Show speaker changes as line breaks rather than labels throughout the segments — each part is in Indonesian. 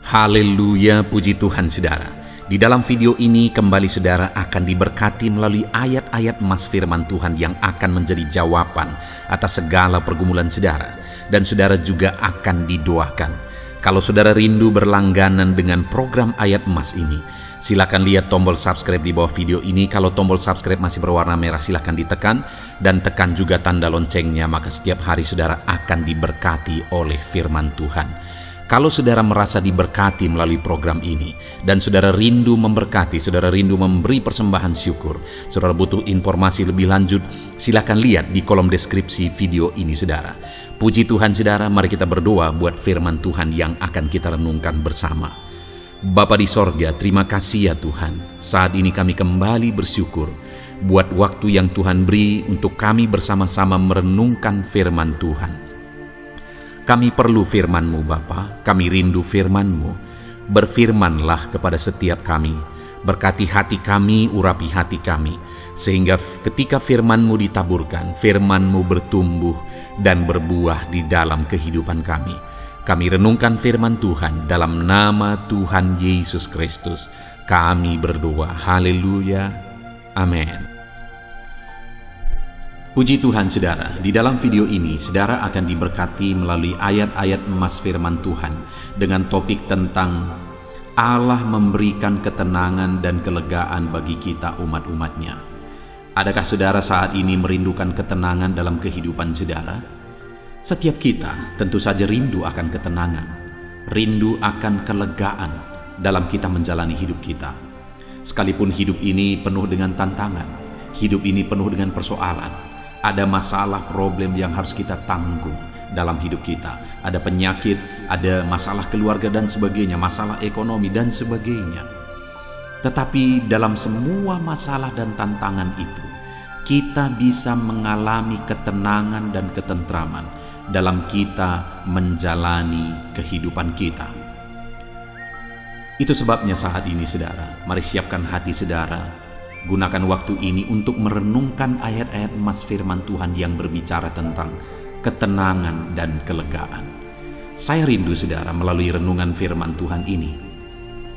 Haleluya, puji Tuhan saudara. Di dalam video ini kembali saudara akan diberkati melalui ayat-ayat emas firman Tuhan yang akan menjadi jawaban atas segala pergumulan saudara. Dan saudara juga akan didoakan. Kalau saudara rindu berlangganan dengan program ayat emas ini, silakan lihat tombol subscribe di bawah video ini. Kalau tombol subscribe masih berwarna merah, silakan ditekan dan tekan juga tanda loncengnya, maka setiap hari saudara akan diberkati oleh firman Tuhan. Kalau saudara merasa diberkati melalui program ini dan saudara rindu memberkati, saudara rindu memberi persembahan syukur, saudara butuh informasi lebih lanjut, silakan lihat di kolom deskripsi video ini saudara. Puji Tuhan saudara, mari kita berdoa buat firman Tuhan yang akan kita renungkan bersama. Bapa di sorga, terima kasih ya Tuhan. Saat ini kami kembali bersyukur buat waktu yang Tuhan beri untuk kami bersama-sama merenungkan firman Tuhan. Kami perlu firman-Mu Bapa, kami rindu firman-Mu. Berfirmanlah kepada setiap kami, berkati hati kami, urapi hati kami, sehingga ketika firman-Mu ditaburkan, firman-Mu bertumbuh dan berbuah di dalam kehidupan kami. Kami renungkan firman Tuhan dalam nama Tuhan Yesus Kristus. Kami berdoa, haleluya, amin. Puji Tuhan saudara, di dalam video ini saudara akan diberkati melalui ayat-ayat emas firman Tuhan dengan topik tentang Allah memberikan ketenangan dan kelegaan bagi kita umat-umatnya. Adakah saudara saat ini merindukan ketenangan dalam kehidupan saudara? Setiap kita tentu saja rindu akan ketenangan, rindu akan kelegaan dalam kita menjalani hidup kita. Sekalipun hidup ini penuh dengan tantangan, hidup ini penuh dengan persoalan, ada masalah, problem yang harus kita tanggung dalam hidup kita. Ada penyakit, ada masalah keluarga dan sebagainya, masalah ekonomi dan sebagainya. Tetapi dalam semua masalah dan tantangan itu, kita bisa mengalami ketenangan dan ketentraman dalam kita menjalani kehidupan kita. Itu sebabnya saat ini saudara, mari siapkan hati saudara. Gunakan waktu ini untuk merenungkan ayat-ayat emas firman Tuhan yang berbicara tentang ketenangan dan kelegaan. Saya rindu saudara melalui renungan firman Tuhan ini,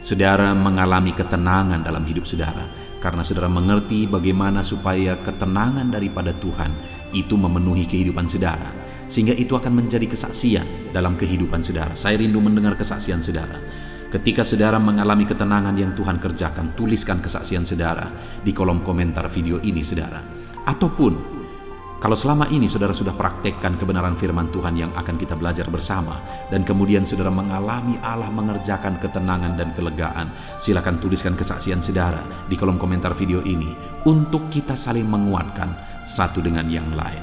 saudara mengalami ketenangan dalam hidup saudara, karena saudara mengerti bagaimana supaya ketenangan daripada Tuhan itu memenuhi kehidupan saudara, sehingga itu akan menjadi kesaksian dalam kehidupan saudara. Saya rindu mendengar kesaksian saudara. Ketika saudara mengalami ketenangan yang Tuhan kerjakan, tuliskan kesaksian saudara di kolom komentar video ini saudara. Ataupun kalau selama ini saudara sudah praktekkan kebenaran firman Tuhan yang akan kita belajar bersama, dan kemudian saudara mengalami Allah mengerjakan ketenangan dan kelegaan, silakan tuliskan kesaksian saudara di kolom komentar video ini untuk kita saling menguatkan satu dengan yang lain.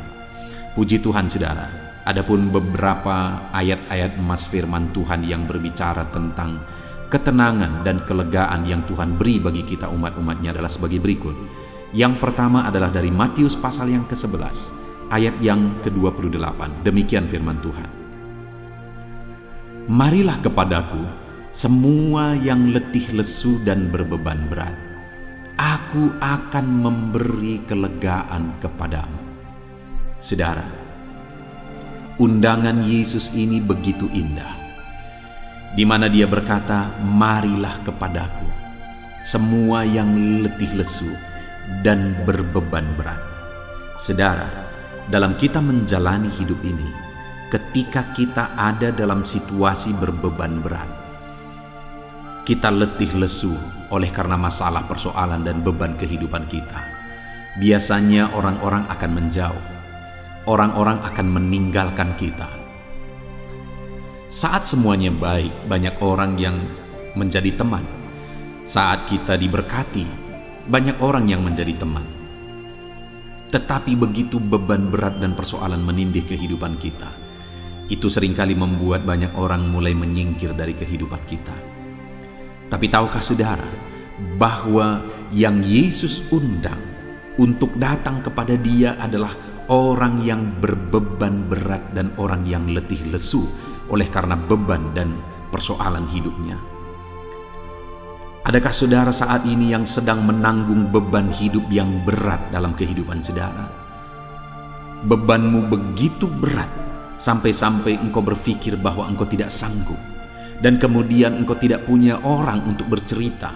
Puji Tuhan saudara, adapun beberapa ayat-ayat emas firman Tuhan yang berbicara tentang ketenangan dan kelegaan yang Tuhan beri bagi kita umat-umatnya adalah sebagai berikut. Yang pertama adalah dari Matius pasal yang ke-11, ayat yang ke-28. Demikian firman Tuhan. Marilah kepadaku semua yang letih lesu dan berbeban berat. Aku akan memberi kelegaan kepadamu. Saudara, undangan Yesus ini begitu indah, di mana dia berkata, marilah kepadaku semua yang letih lesu dan berbeban berat. Saudara, dalam kita menjalani hidup ini, ketika kita ada dalam situasi berbeban berat, kita letih lesu oleh karena masalah, persoalan dan beban kehidupan kita, biasanya orang-orang akan menjauh, orang-orang akan meninggalkan kita. Saat semuanya baik, banyak orang yang menjadi teman. Saat kita diberkati, banyak orang yang menjadi teman. Tetapi begitu beban berat dan persoalan menindih kehidupan kita, itu seringkali membuat banyak orang mulai menyingkir dari kehidupan kita. Tapi tahukah saudara bahwa yang Yesus undang untuk datang kepada Dia adalah orang yang berbeban berat dan orang yang letih lesu oleh karena beban dan persoalan hidupnya. Adakah saudara saat ini yang sedang menanggung beban hidup yang berat dalam kehidupan saudara? Bebanmu begitu berat sampai-sampai engkau berpikir bahwa engkau tidak sanggup. dan kemudian engkau tidak punya orang untuk bercerita,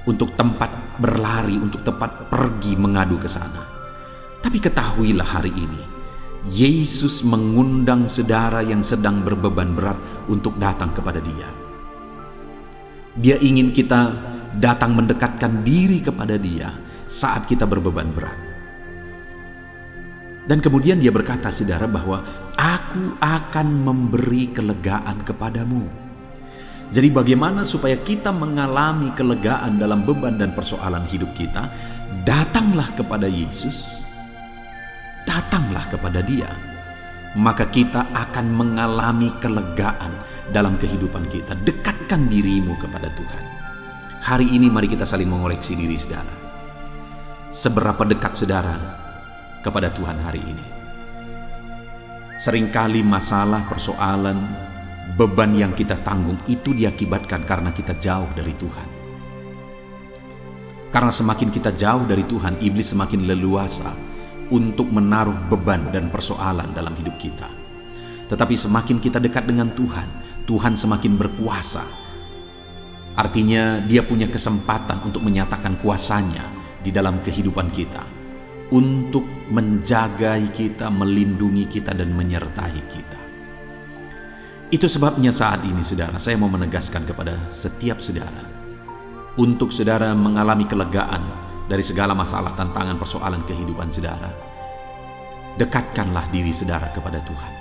untuk tempat berlari, untuk tempat pergi mengadu ke sana. Tapi ketahuilah hari ini, Yesus mengundang saudara yang sedang berbeban berat untuk datang kepada Dia. Dia ingin kita datang mendekatkan diri kepada Dia saat kita berbeban berat. Dan kemudian Dia berkata, saudara, bahwa aku akan memberi kelegaan kepadamu. Jadi bagaimana supaya kita mengalami kelegaan dalam beban dan persoalan hidup kita? Datanglah kepada Yesus, datanglah kepada Dia, maka kita akan mengalami kelegaan dalam kehidupan kita. Dekatkan dirimu kepada Tuhan. Hari ini mari kita saling mengoreksi diri, saudara. Seberapa dekat saudara kepada Tuhan hari ini? Seringkali masalah, persoalan, beban yang kita tanggung itu diakibatkan karena kita jauh dari Tuhan. Karena semakin kita jauh dari Tuhan, iblis semakin leluasa untuk menaruh beban dan persoalan dalam hidup kita. Tetapi semakin kita dekat dengan Tuhan, Tuhan semakin berkuasa. Artinya Dia punya kesempatan untuk menyatakan kuasanya di dalam kehidupan kita, untuk menjaga kita, melindungi kita, dan menyertai kita. Itu sebabnya saat ini, saudara, saya mau menegaskan kepada setiap saudara, untuk saudara mengalami kelegaan dari segala masalah, tantangan, persoalan kehidupan saudara, dekatkanlah diri saudara kepada Tuhan.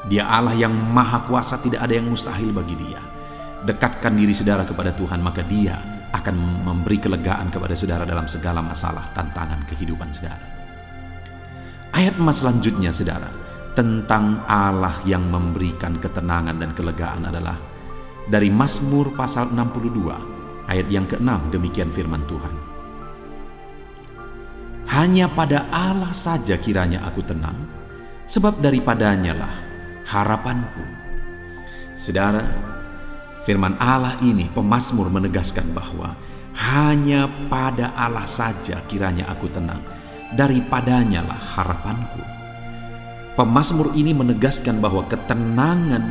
Dia Allah yang maha kuasa, tidak ada yang mustahil bagi Dia. Dekatkan diri saudara kepada Tuhan, maka Dia akan memberi kelegaan kepada saudara dalam segala masalah, tantangan kehidupan saudara. Ayat emas selanjutnya, saudara, tentang Allah yang memberikan ketenangan dan kelegaan adalah dari Mazmur pasal 62 ayat yang ke-6. Demikian firman Tuhan. Hanya pada Allah saja kiranya aku tenang, sebab daripadanya lah harapanku. Saudara, firman Allah ini, pemazmur menegaskan bahwa hanya pada Allah saja kiranya aku tenang, daripadanya lah harapanku. Pemazmur ini menegaskan bahwa ketenangan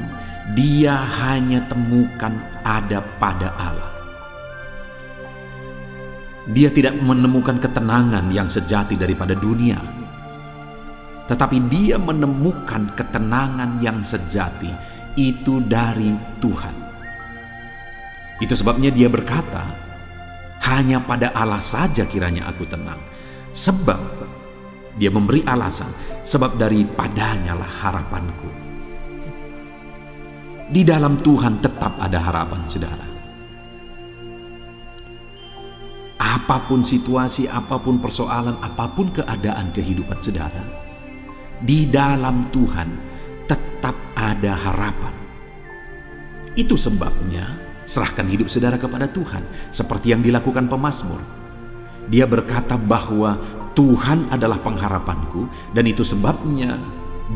dia hanya temukan ada pada Allah. Dia tidak menemukan ketenangan yang sejati daripada dunia, tetapi dia menemukan ketenangan yang sejati itu dari Tuhan. Itu sebabnya dia berkata, hanya pada Allah saja kiranya aku tenang. Sebab dia memberi alasan, sebab daripadanya lah harapanku. Di dalam Tuhan tetap ada harapan, saudara. Apapun situasi, apapun persoalan, apapun keadaan kehidupan saudara, di dalam Tuhan tetap ada harapan. Itu sebabnya serahkan hidup saudara kepada Tuhan, seperti yang dilakukan pemazmur. Dia berkata bahwa Tuhan adalah pengharapanku, dan itu sebabnya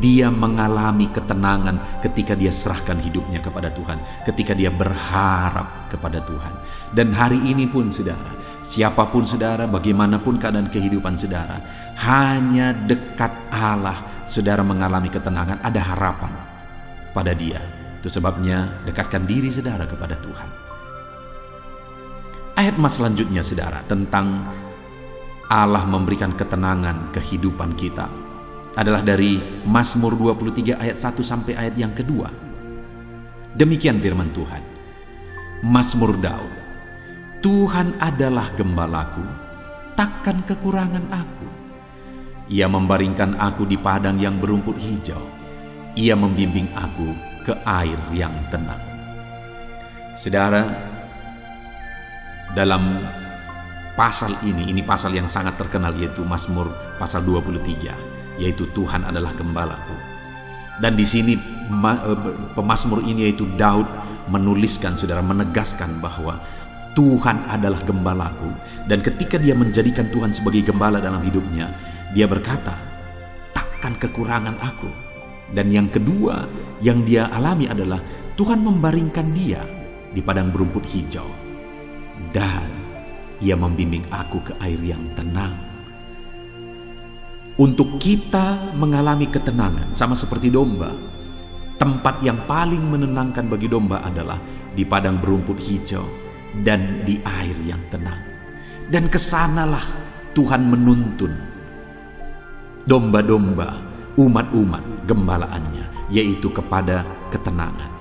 dia mengalami ketenangan ketika dia serahkan hidupnya kepada Tuhan, ketika dia berharap kepada Tuhan. Dan hari ini pun, saudara, siapapun saudara, bagaimanapun keadaan kehidupan saudara, hanya dekat Allah saudara mengalami ketenangan, ada harapan pada Dia. Itu sebabnya dekatkan diri saudara kepada Tuhan. Ayat emas selanjutnya, saudara, tentang Allah memberikan ketenangan kehidupan kita adalah dari Mazmur 23 ayat 1 sampai ayat yang kedua. Demikian firman Tuhan. Mazmur Daud. Tuhan adalah gembalaku, takkan kekurangan aku. Ia membaringkan aku di padang yang berumput hijau. Ia membimbing aku ke air yang tenang. Saudara, dalam pasal ini pasal yang sangat terkenal, yaitu Mazmur pasal 23, yaitu Tuhan adalah gembalaku. Dan di sini pemazmur ini, yaitu Daud, menuliskan, saudara, menegaskan bahwa Tuhan adalah gembalaku. Dan ketika dia menjadikan Tuhan sebagai gembala dalam hidupnya, dia berkata, takkan kekurangan aku. Dan yang kedua yang dia alami adalah Tuhan membaringkan dia di padang berumput hijau, dan Ia membimbing aku ke air yang tenang. Untuk kita mengalami ketenangan, sama seperti domba, Tempat yang paling menenangkan bagi domba adalah di padang berumput hijau dan di air yang tenang. Dan kesanalah Tuhan menuntun domba-domba, umat-umat gembalaannya, yaitu kepada ketenangan.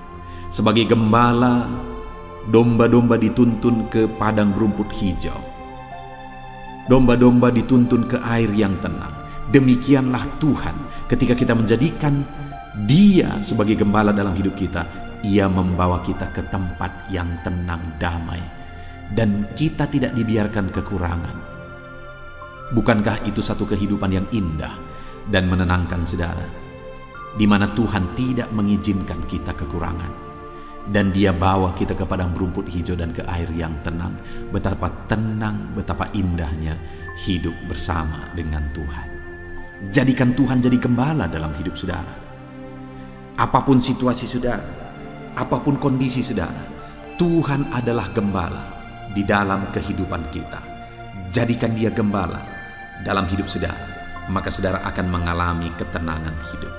Sebagai gembala, domba-domba dituntun ke padang berumput hijau. Domba-domba dituntun ke air yang tenang. Demikianlah Tuhan ketika kita menjadikan Dia sebagai gembala dalam hidup kita. Ia membawa kita ke tempat yang tenang, damai, dan kita tidak dibiarkan kekurangan. Bukankah itu satu kehidupan yang indah dan menenangkan, saudara? Di mana Tuhan tidak mengizinkan kita kekurangan, dan Dia bawa kita ke padang berumput hijau dan ke air yang tenang. Betapa tenang, betapa indahnya hidup bersama dengan Tuhan. Jadikan Tuhan jadi gembala dalam hidup saudara. Apapun situasi saudara, apapun kondisi saudara, Tuhan adalah gembala di dalam kehidupan kita. Jadikan Dia gembala dalam hidup saudara, maka saudara akan mengalami ketenangan hidup.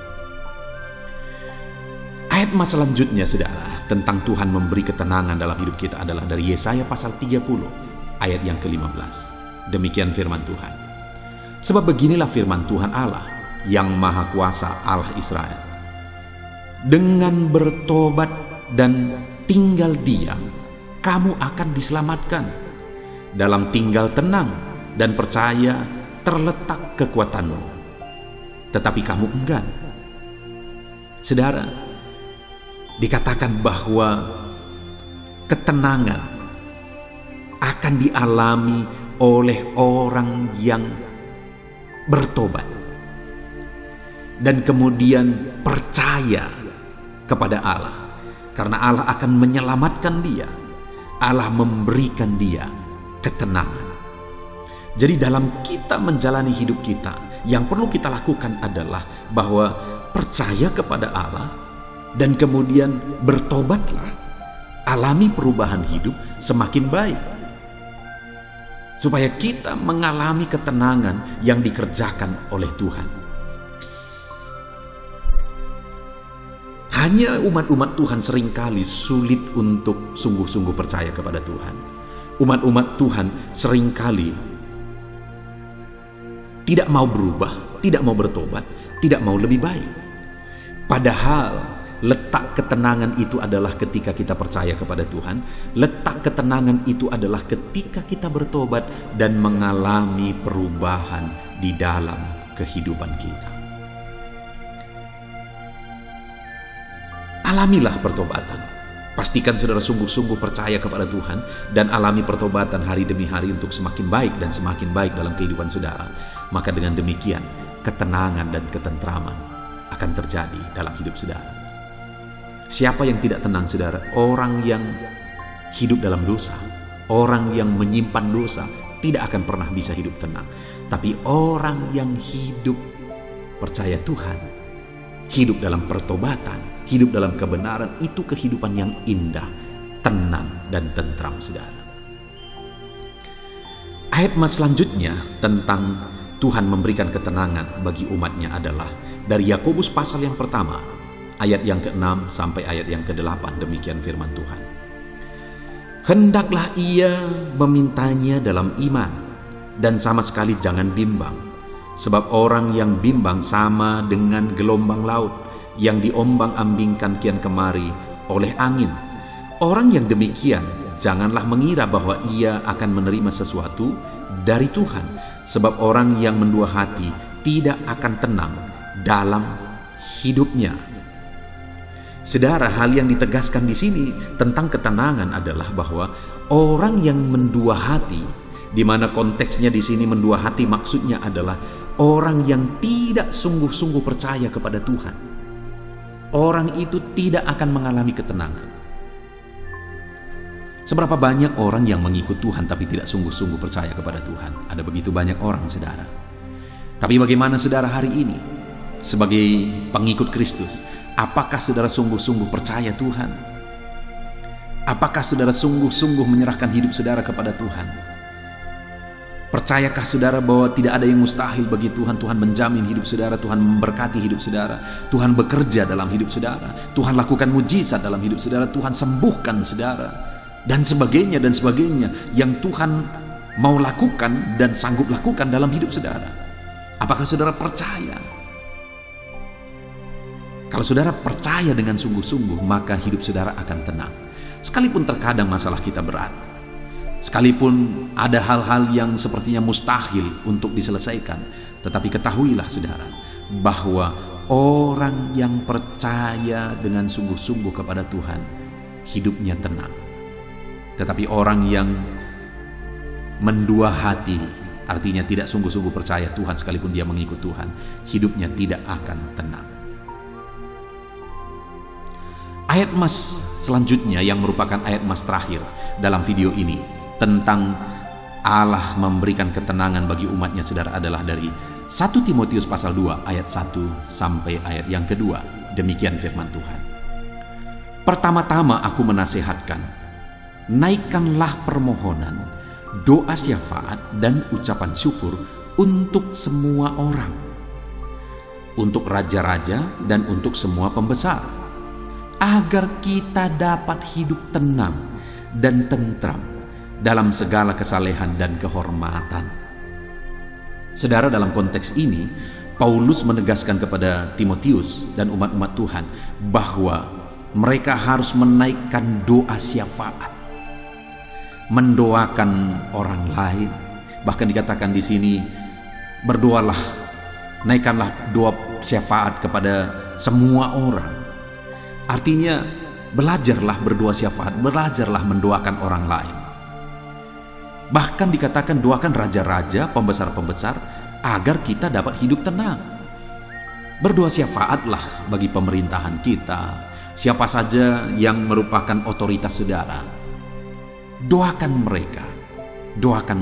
Ayat selanjutnya saudara, tentang Tuhan memberi ketenangan dalam hidup kita adalah dari Yesaya pasal 30 ayat yang ke-15. Demikian firman Tuhan. Sebab beginilah firman Tuhan Allah yang Maha Kuasa, Allah Israel. Dengan bertobat dan tinggal diam, kamu akan diselamatkan. Dalam tinggal tenang dan percaya terletak kekuatanmu. Tetapi kamu enggan. Saudara, dikatakan bahwa ketenangan akan dialami oleh orang yang bertobat dan kemudian percaya kepada Allah, karena Allah akan menyelamatkan dia. Allah memberikan dia ketenangan. Jadi dalam kita menjalani hidup kita, yang perlu kita lakukan adalah bahwa percaya kepada Allah dan kemudian bertobatlah, alami perubahan hidup semakin baik, supaya kita mengalami ketenangan yang dikerjakan oleh Tuhan. Hanya umat-umat Tuhan seringkali sulit untuk sungguh-sungguh percaya kepada Tuhan. Umat-umat Tuhan seringkali tidak mau berubah, tidak mau bertobat, tidak mau lebih baik. Padahal letak ketenangan itu adalah ketika kita percaya kepada Tuhan. Letak ketenangan itu adalah ketika kita bertobat dan mengalami perubahan di dalam kehidupan kita. Alamilah pertobatan. Pastikan saudara sungguh-sungguh percaya kepada Tuhan dan alami pertobatan hari demi hari untuk semakin baik dan semakin baik dalam kehidupan saudara. Maka dengan demikian, ketenangan dan ketentraman akan terjadi dalam hidup saudara. Siapa yang tidak tenang, saudara? Orang yang hidup dalam dosa, orang yang menyimpan dosa, tidak akan pernah bisa hidup tenang. Tapi orang yang hidup percaya Tuhan, hidup dalam pertobatan, hidup dalam kebenaran, itu kehidupan yang indah, tenang, dan tentram, saudara. Ayat selanjutnya tentang Tuhan memberikan ketenangan bagi umatnya adalah dari Yakobus pasal yang pertama, ayat yang ke-6 sampai ayat yang ke-8. Demikian firman Tuhan. Hendaklah ia memintanya dalam iman, dan sama sekali jangan bimbang. Sebab orang yang bimbang sama dengan gelombang laut yang diombang-ambingkan kian kemari oleh angin. Orang yang demikian janganlah mengira bahwa ia akan menerima sesuatu dari Tuhan, sebab orang yang mendua hati tidak akan tenang dalam hidupnya. Saudara, hal yang ditegaskan di sini tentang ketenangan adalah bahwa orang yang mendua hati, di mana konteksnya di sini mendua hati maksudnya adalah orang yang tidak sungguh-sungguh percaya kepada Tuhan. Orang itu tidak akan mengalami ketenangan. Seberapa banyak orang yang mengikut Tuhan tapi tidak sungguh-sungguh percaya kepada Tuhan? Ada begitu banyak orang, saudara. Tapi bagaimana saudara hari ini sebagai pengikut Kristus? Apakah saudara sungguh-sungguh percaya Tuhan? Apakah saudara sungguh-sungguh menyerahkan hidup saudara kepada Tuhan? Percayakah saudara bahwa tidak ada yang mustahil bagi Tuhan? Tuhan menjamin hidup saudara, Tuhan memberkati hidup saudara, Tuhan bekerja dalam hidup saudara, Tuhan lakukan mujizat dalam hidup saudara, Tuhan sembuhkan saudara, dan sebagainya yang Tuhan mau lakukan dan sanggup lakukan dalam hidup saudara. Apakah saudara percaya? Kalau saudara percaya dengan sungguh-sungguh, maka hidup saudara akan tenang. Sekalipun terkadang masalah kita berat, sekalipun ada hal-hal yang sepertinya mustahil untuk diselesaikan, tetapi ketahuilah saudara, bahwa orang yang percaya dengan sungguh-sungguh kepada Tuhan, hidupnya tenang. Tetapi orang yang mendua hati, artinya tidak sungguh-sungguh percaya Tuhan sekalipun dia mengikut Tuhan, hidupnya tidak akan tenang. Ayat emas selanjutnya yang merupakan ayat emas terakhir dalam video ini tentang Allah memberikan ketenangan bagi umatnya saudara adalah dari 1 Timotius pasal 2 ayat 1 sampai ayat yang kedua. Demikian firman Tuhan. Pertama-tama aku menasihatkan, naikkanlah permohonan, doa syafaat dan ucapan syukur untuk semua orang, untuk raja-raja dan untuk semua pembesar, agar kita dapat hidup tenang dan tentram dalam segala kesalehan dan kehormatan. Saudara, dalam konteks ini Paulus menegaskan kepada Timotius dan umat-umat Tuhan bahwa mereka harus menaikkan doa syafaat, mendoakan orang lain. Bahkan dikatakan di sini, berdoalah, naikkanlah doa syafaat kepada semua orang. Artinya belajarlah berdoa syafaat, belajarlah mendoakan orang lain. Bahkan dikatakan doakan raja-raja, pembesar-pembesar, agar kita dapat hidup tenang. Berdoa syafaatlah bagi pemerintahan kita, siapa saja yang merupakan otoritas saudara. Doakan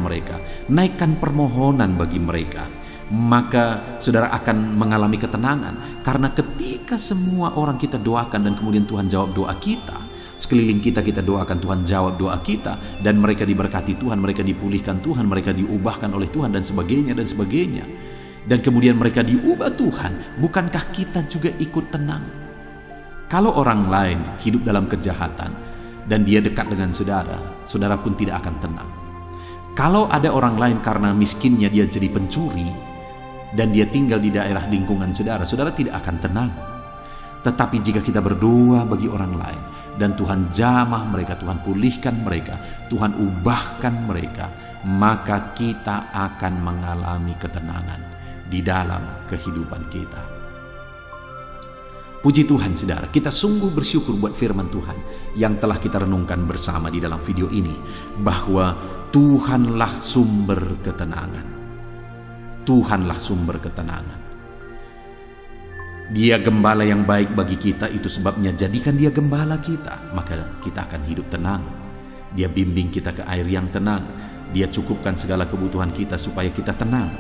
mereka, naikkan permohonan bagi mereka, maka saudara akan mengalami ketenangan. Karena ketika semua orang kita doakan dan kemudian Tuhan jawab doa kita, sekeliling kita doakan, Tuhan jawab doa kita, dan mereka diberkati Tuhan, mereka dipulihkan Tuhan, mereka diubahkan oleh Tuhan, dan sebagainya, dan kemudian mereka diubah Tuhan, bukankah kita juga ikut tenang? Kalau orang lain hidup dalam kejahatan dan dia dekat dengan saudara, saudara pun tidak akan tenang. Kalau ada orang lain karena miskinnya dia jadi pencuri dan dia tinggal di daerah lingkungan saudara, saudara tidak akan tenang. Tetapi jika kita berdoa bagi orang lain dan Tuhan jamah mereka, Tuhan pulihkan mereka, Tuhan ubahkan mereka, maka kita akan mengalami ketenangan di dalam kehidupan kita. Puji Tuhan saudara, kita sungguh bersyukur buat firman Tuhan yang telah kita renungkan bersama di dalam video ini, bahwa Tuhanlah sumber ketenangan. Tuhanlah sumber ketenangan. Dia gembala yang baik bagi kita, itu sebabnya jadikan dia gembala kita, maka kita akan hidup tenang. Dia bimbing kita ke air yang tenang, dia cukupkan segala kebutuhan kita supaya kita tenang.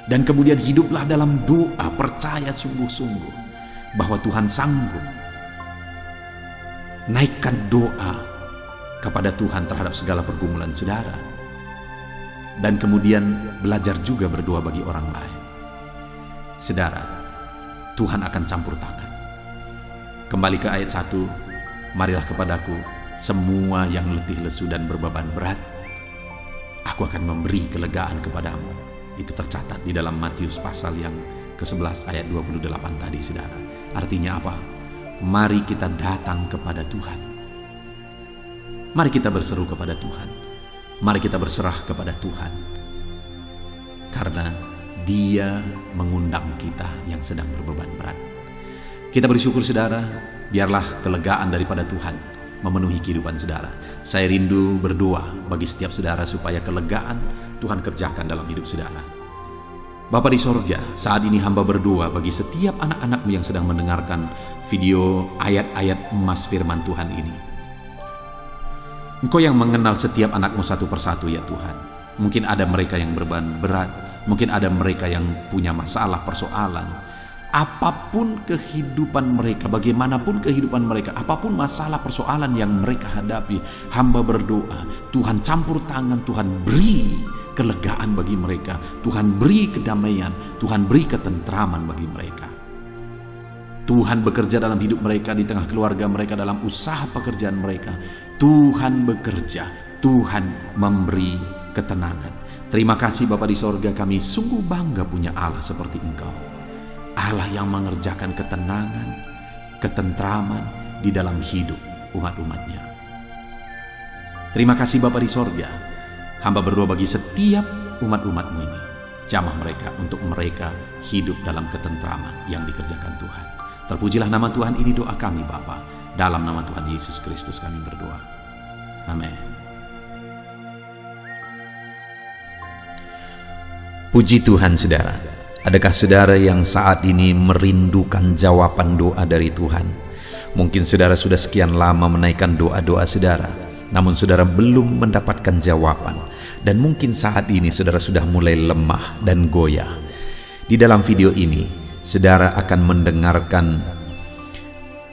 Dan kemudian hiduplah dalam doa, percaya sungguh-sungguh bahwa Tuhan sanggup. Naikkan doa kepada Tuhan terhadap segala pergumulan saudara, dan kemudian belajar juga berdoa bagi orang lain. Saudara, Tuhan akan campur tangan. Kembali ke ayat 1, marilah kepadaku semua yang letih lesu dan berbeban berat, aku akan memberi kelegaan kepadamu. Itu tercatat di dalam Matius pasal yang ke-11 ayat 28 tadi saudara. Artinya apa? Mari kita datang kepada Tuhan. Mari kita berseru kepada Tuhan. Mari kita berserah kepada Tuhan. Karena Dia mengundang kita yang sedang berbeban berat. Kita bersyukur saudara, biarlah kelegaan daripada Tuhan memenuhi kehidupan saudara. Saya rindu berdoa bagi setiap saudara supaya kelegaan Tuhan kerjakan dalam hidup saudara. Bapa di sorga, saat ini hamba berdoa bagi setiap anak-anakmu yang sedang mendengarkan video ayat-ayat emas firman Tuhan ini. Engkau yang mengenal setiap anakmu satu persatu ya Tuhan. Mungkin ada mereka yang berbeban berat, mungkin ada mereka yang punya masalah, persoalan. Apapun kehidupan mereka, bagaimanapun kehidupan mereka, apapun masalah persoalan yang mereka hadapi, hamba berdoa, Tuhan campur tangan, Tuhan beri kelegaan bagi mereka, Tuhan beri kedamaian, Tuhan beri ketentraman bagi mereka. Tuhan bekerja dalam hidup mereka, di tengah keluarga mereka, dalam usaha pekerjaan mereka. Tuhan bekerja, Tuhan memberi ketenangan. Terima kasih Bapa di sorga, kami sungguh bangga punya Allah seperti Engkau. Allah yang mengerjakan ketenangan, ketentraman di dalam hidup umat-umatnya. Terima kasih Bapa di sorga. Hamba berdoa bagi setiap umat-umat-Mu ini. Jamah mereka untuk mereka hidup dalam ketentraman yang dikerjakan Tuhan. Terpujilah nama Tuhan, ini doa kami Bapa. Dalam nama Tuhan Yesus Kristus kami berdoa. Amin. Puji Tuhan saudara. Adakah saudara yang saat ini merindukan jawaban doa dari Tuhan? Mungkin saudara sudah sekian lama menaikkan doa-doa saudara, namun saudara belum mendapatkan jawaban. Dan mungkin saat ini saudara sudah mulai lemah dan goyah. Di dalam video ini, saudara akan mendengarkan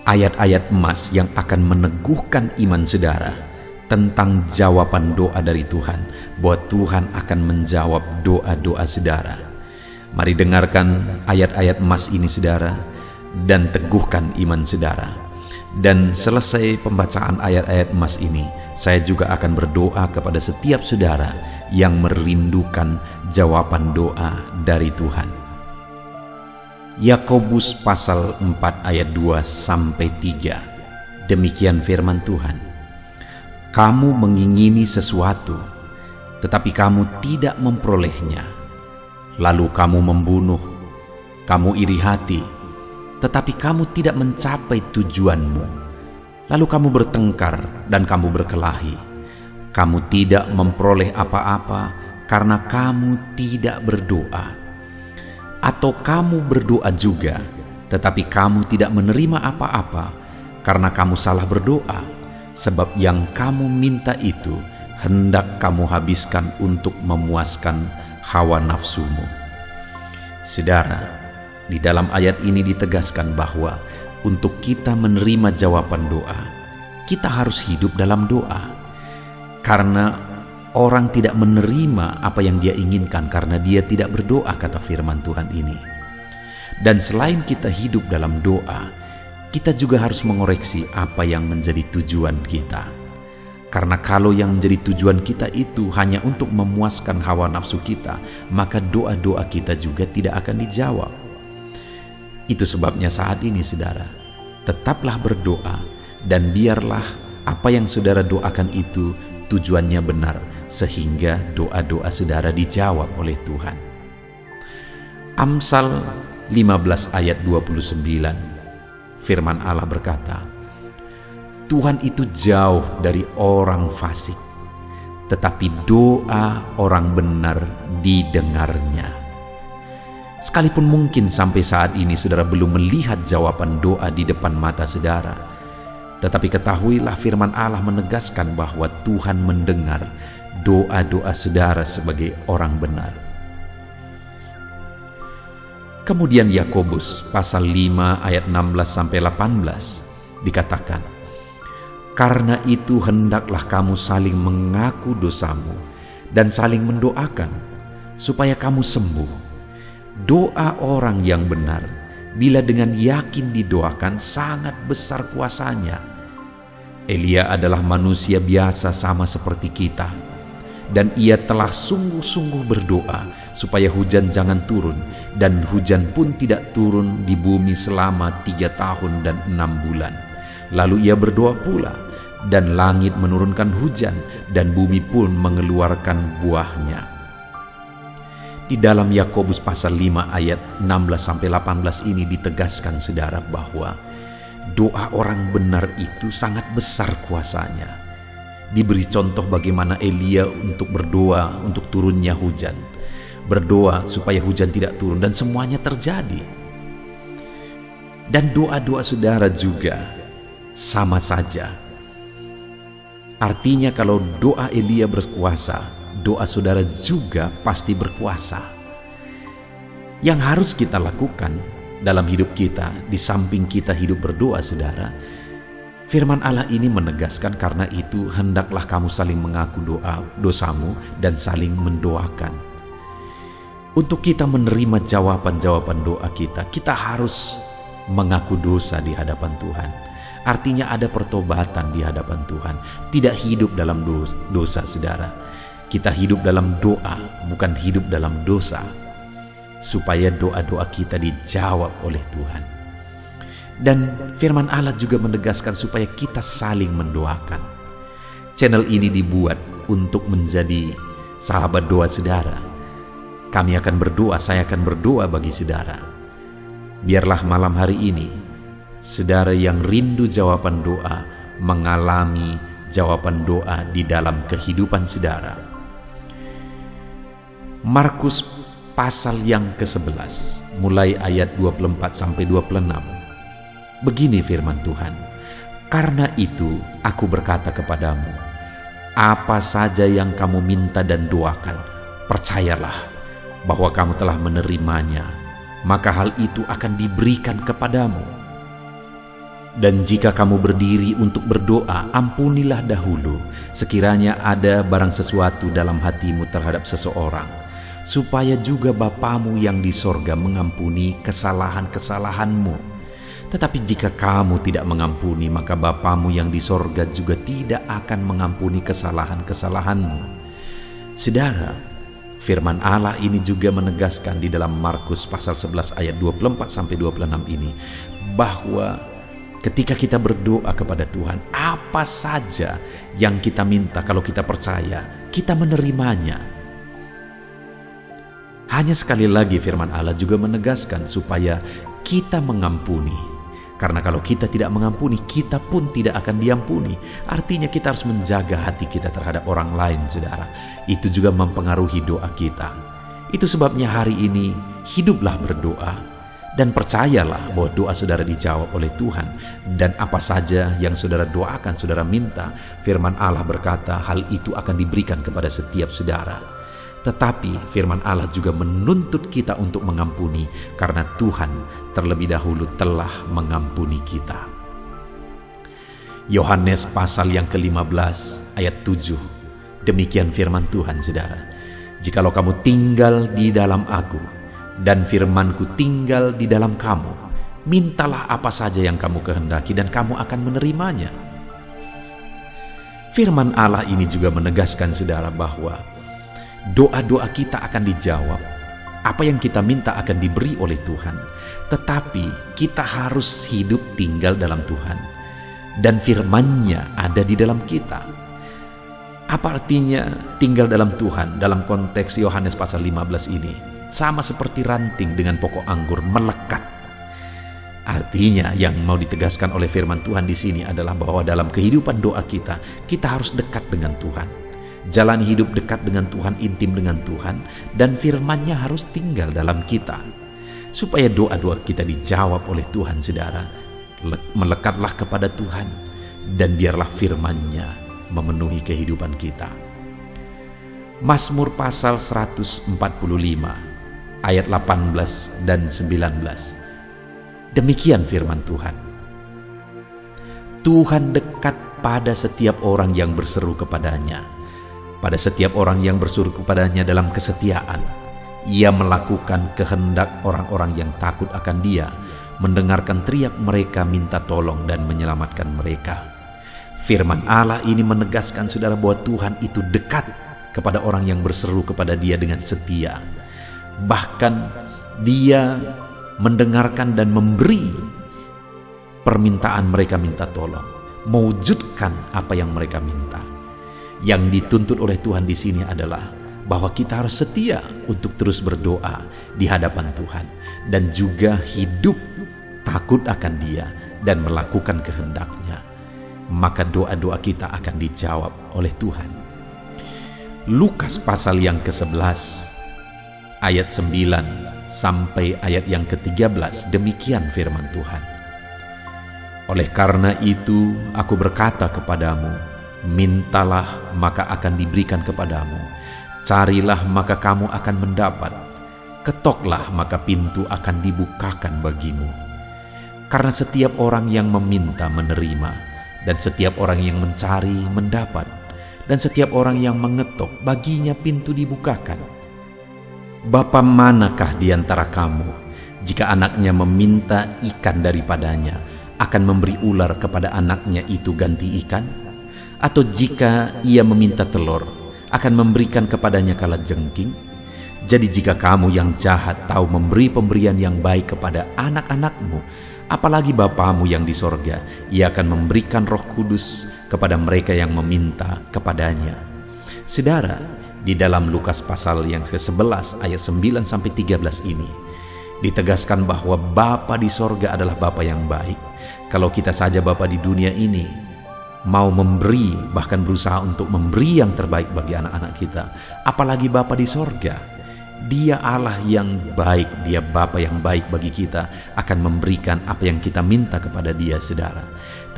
ayat-ayat emas yang akan meneguhkan iman saudara tentang jawaban doa dari Tuhan, bahwa Tuhan akan menjawab doa-doa saudara. Mari dengarkan ayat-ayat emas ini saudara, dan teguhkan iman saudara. Dan selesai pembacaan ayat-ayat emas ini, saya juga akan berdoa kepada setiap saudara yang merindukan jawaban doa dari Tuhan. Yakobus pasal 4 ayat 2-3. Demikian firman Tuhan. Kamu mengingini sesuatu, tetapi kamu tidak memperolehnya. Lalu kamu membunuh, kamu iri hati, tetapi kamu tidak mencapai tujuanmu. Lalu kamu bertengkar dan kamu berkelahi. Kamu tidak memperoleh apa-apa karena kamu tidak berdoa. Atau kamu berdoa juga, tetapi kamu tidak menerima apa-apa karena kamu salah berdoa, sebab yang kamu minta itu hendak kamu habiskan untuk memuaskan hawa nafsumu. Saudara, di dalam ayat ini ditegaskan bahwa untuk kita menerima jawaban doa, kita harus hidup dalam doa. Karena orang tidak menerima apa yang dia inginkan karena dia tidak berdoa, kata firman Tuhan ini. Dan selain kita hidup dalam doa, kita juga harus mengoreksi apa yang menjadi tujuan kita. Karena kalau yang menjadi tujuan kita itu hanya untuk memuaskan hawa nafsu kita, maka doa-doa kita juga tidak akan dijawab. Itu sebabnya saat ini saudara, tetaplah berdoa dan biarlah apa yang saudara doakan itu tujuannya benar, sehingga doa-doa saudara dijawab oleh Tuhan. Amsal 15 ayat 29, firman Allah berkata, Tuhan itu jauh dari orang fasik, tetapi doa orang benar didengarnya. Sekalipun mungkin sampai saat ini saudara belum melihat jawaban doa di depan mata saudara, tetapi ketahuilah firman Allah menegaskan bahwa Tuhan mendengar doa-doa saudara sebagai orang benar. Kemudian Yakobus pasal 5 ayat 16-18 dikatakan, karena itu hendaklah kamu saling mengaku dosamu dan saling mendoakan supaya kamu sembuh. Doa orang yang benar bila dengan yakin didoakan sangat besar kuasanya. Elia adalah manusia biasa sama seperti kita, dan ia telah sungguh-sungguh berdoa supaya hujan jangan turun, dan hujan pun tidak turun di bumi selama 3 tahun dan 6 bulan. Lalu ia berdoa pula, dan langit menurunkan hujan, dan bumi pun mengeluarkan buahnya. Di dalam Yakobus pasal 5 ayat 16-18 ini ditegaskan saudara bahwa doa orang benar itu sangat besar kuasanya. Diberi contoh bagaimana Elia untuk berdoa untuk turunnya hujan, berdoa supaya hujan tidak turun, dan semuanya terjadi. Dan doa-doa saudara juga sama saja. Artinya kalau doa Elia berkuasa, doa saudara juga pasti berkuasa. Yang harus kita lakukan dalam hidup kita, di samping kita hidup berdoa, saudara, firman Allah ini menegaskan, karena itu hendaklah kamu saling mengaku dosamu dan saling mendoakan. Untuk kita menerima jawaban-jawaban doa kita, kita harus mengaku dosa di hadapan Tuhan. Artinya ada pertobatan di hadapan Tuhan. Tidak hidup dalam dosa, saudara. Kita hidup dalam doa, bukan hidup dalam dosa. Supaya doa-doa kita dijawab oleh Tuhan. Dan firman Allah juga menegaskan supaya kita saling mendoakan. Channel ini dibuat untuk menjadi sahabat doa saudara. Kami akan berdoa, saya akan berdoa bagi saudara. Biarlah malam hari ini, saudara yang rindu jawaban doa, mengalami jawaban doa di dalam kehidupan saudara. Markus pasal yang ke-11, mulai ayat 24-26. Begini firman Tuhan, "Karena itu aku berkata kepadamu, apa saja yang kamu minta dan doakan, percayalah bahwa kamu telah menerimanya, maka hal itu akan diberikan kepadamu. Dan jika kamu berdiri untuk berdoa, ampunilah dahulu sekiranya ada barang sesuatu dalam hatimu terhadap seseorang, supaya juga Bapamu yang di sorga mengampuni kesalahan-kesalahanmu. Tetapi jika kamu tidak mengampuni, maka Bapamu yang di sorga juga tidak akan mengampuni kesalahan-kesalahanmu." Saudara, firman Allah ini juga menegaskan di dalam Markus pasal 11 ayat 24-26 ini, bahwa ketika kita berdoa kepada Tuhan, apa saja yang kita minta, kalau kita percaya, kita menerimanya. Hanya sekali lagi firman Allah juga menegaskan supaya kita mengampuni. Karena kalau kita tidak mengampuni, kita pun tidak akan diampuni. Artinya kita harus menjaga hati kita terhadap orang lain, saudara. Itu juga mempengaruhi doa kita. Itu sebabnya hari ini, hiduplah berdoa. Dan percayalah bahwa doa saudara dijawab oleh Tuhan. Dan apa saja yang saudara doakan, saudara minta, firman Allah berkata hal itu akan diberikan kepada setiap saudara. Tetapi firman Allah juga menuntut kita untuk mengampuni, karena Tuhan terlebih dahulu telah mengampuni kita. Yohanes pasal yang ke-15 ayat 7. Demikian firman Tuhan, saudara. "Jikalau kamu tinggal di dalam aku, dan firman-Ku tinggal di dalam kamu, mintalah apa saja yang kamu kehendaki dan kamu akan menerimanya." Firman Allah ini juga menegaskan, saudara, bahwa doa-doa kita akan dijawab. Apa yang kita minta akan diberi oleh Tuhan. Tetapi kita harus hidup tinggal dalam Tuhan. Dan firman-Nya ada di dalam kita. Apa artinya tinggal dalam Tuhan dalam konteks Yohanes pasal 15 ini? Sama seperti ranting dengan pokok anggur melekat. Artinya yang mau ditegaskan oleh firman Tuhan di sini adalah bahwa dalam kehidupan doa kita, kita harus dekat dengan Tuhan. Jalani hidup dekat dengan Tuhan, intim dengan Tuhan, dan firman-Nya harus tinggal dalam kita. Supaya doa-doa kita dijawab oleh Tuhan, saudara, melekatlah kepada Tuhan, dan biarlah firman-Nya memenuhi kehidupan kita. Mazmur pasal 145 ayat 18 dan 19. Demikian firman Tuhan. "Tuhan dekat pada setiap orang yang berseru kepadanya. Pada setiap orang yang berseru kepadanya dalam kesetiaan. Ia melakukan kehendak orang-orang yang takut akan Dia, mendengarkan teriak mereka minta tolong dan menyelamatkan mereka." Firman Allah ini menegaskan, saudara, bahwa Tuhan itu dekat kepada orang yang berseru kepada Dia dengan setia. Bahkan Dia mendengarkan dan memberi permintaan mereka minta tolong, mewujudkan apa yang mereka minta. Yang dituntut oleh Tuhan di sini adalah bahwa kita harus setia untuk terus berdoa di hadapan Tuhan, dan juga hidup takut akan Dia dan melakukan kehendak-Nya. Maka doa-doa kita akan dijawab oleh Tuhan. Lukas pasal yang ke-11 ayat 9 sampai ayat yang ke-13, demikian firman Tuhan. "Oleh karena itu aku berkata kepadamu, mintalah maka akan diberikan kepadamu, carilah maka kamu akan mendapat, Ketoklah maka pintu akan dibukakan bagimu. Karena setiap orang yang meminta menerima, dan setiap orang yang mencari mendapat, dan setiap orang yang mengetok baginya pintu dibukakan. Bapa manakah di antara kamu, jika anaknya meminta ikan daripadanya, akan memberi ular kepada anaknya itu ganti ikan? Atau jika ia meminta telur, akan memberikan kepadanya kalajengking? Jadi jika kamu yang jahat tahu memberi pemberian yang baik kepada anak-anakmu, apalagi Bapamu yang di sorga, ia akan memberikan Roh Kudus kepada mereka yang meminta kepadanya. Saudara, di dalam Lukas pasal yang ke-11 ayat 9-13 ini, ditegaskan bahwa Bapa di sorga adalah Bapa yang baik. Kalau kita saja Bapa di dunia ini mau memberi, bahkan berusaha untuk memberi yang terbaik bagi anak-anak kita, apalagi Bapa di sorga. Dia Allah yang baik, Dia Bapa yang baik bagi kita, akan memberikan apa yang kita minta kepada Dia, saudara.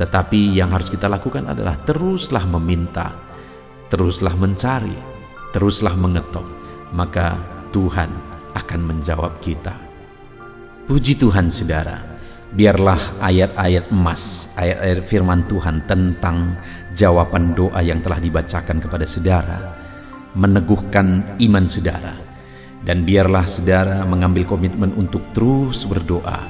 Tetapi yang harus kita lakukan adalah teruslah meminta, teruslah mencari, teruslah mengetok, maka Tuhan akan menjawab kita. Puji Tuhan, saudara. Biarlah ayat-ayat emas, ayat-ayat firman Tuhan tentang jawaban doa yang telah dibacakan kepada saudara meneguhkan iman saudara. Dan biarlah saudara mengambil komitmen untuk terus berdoa,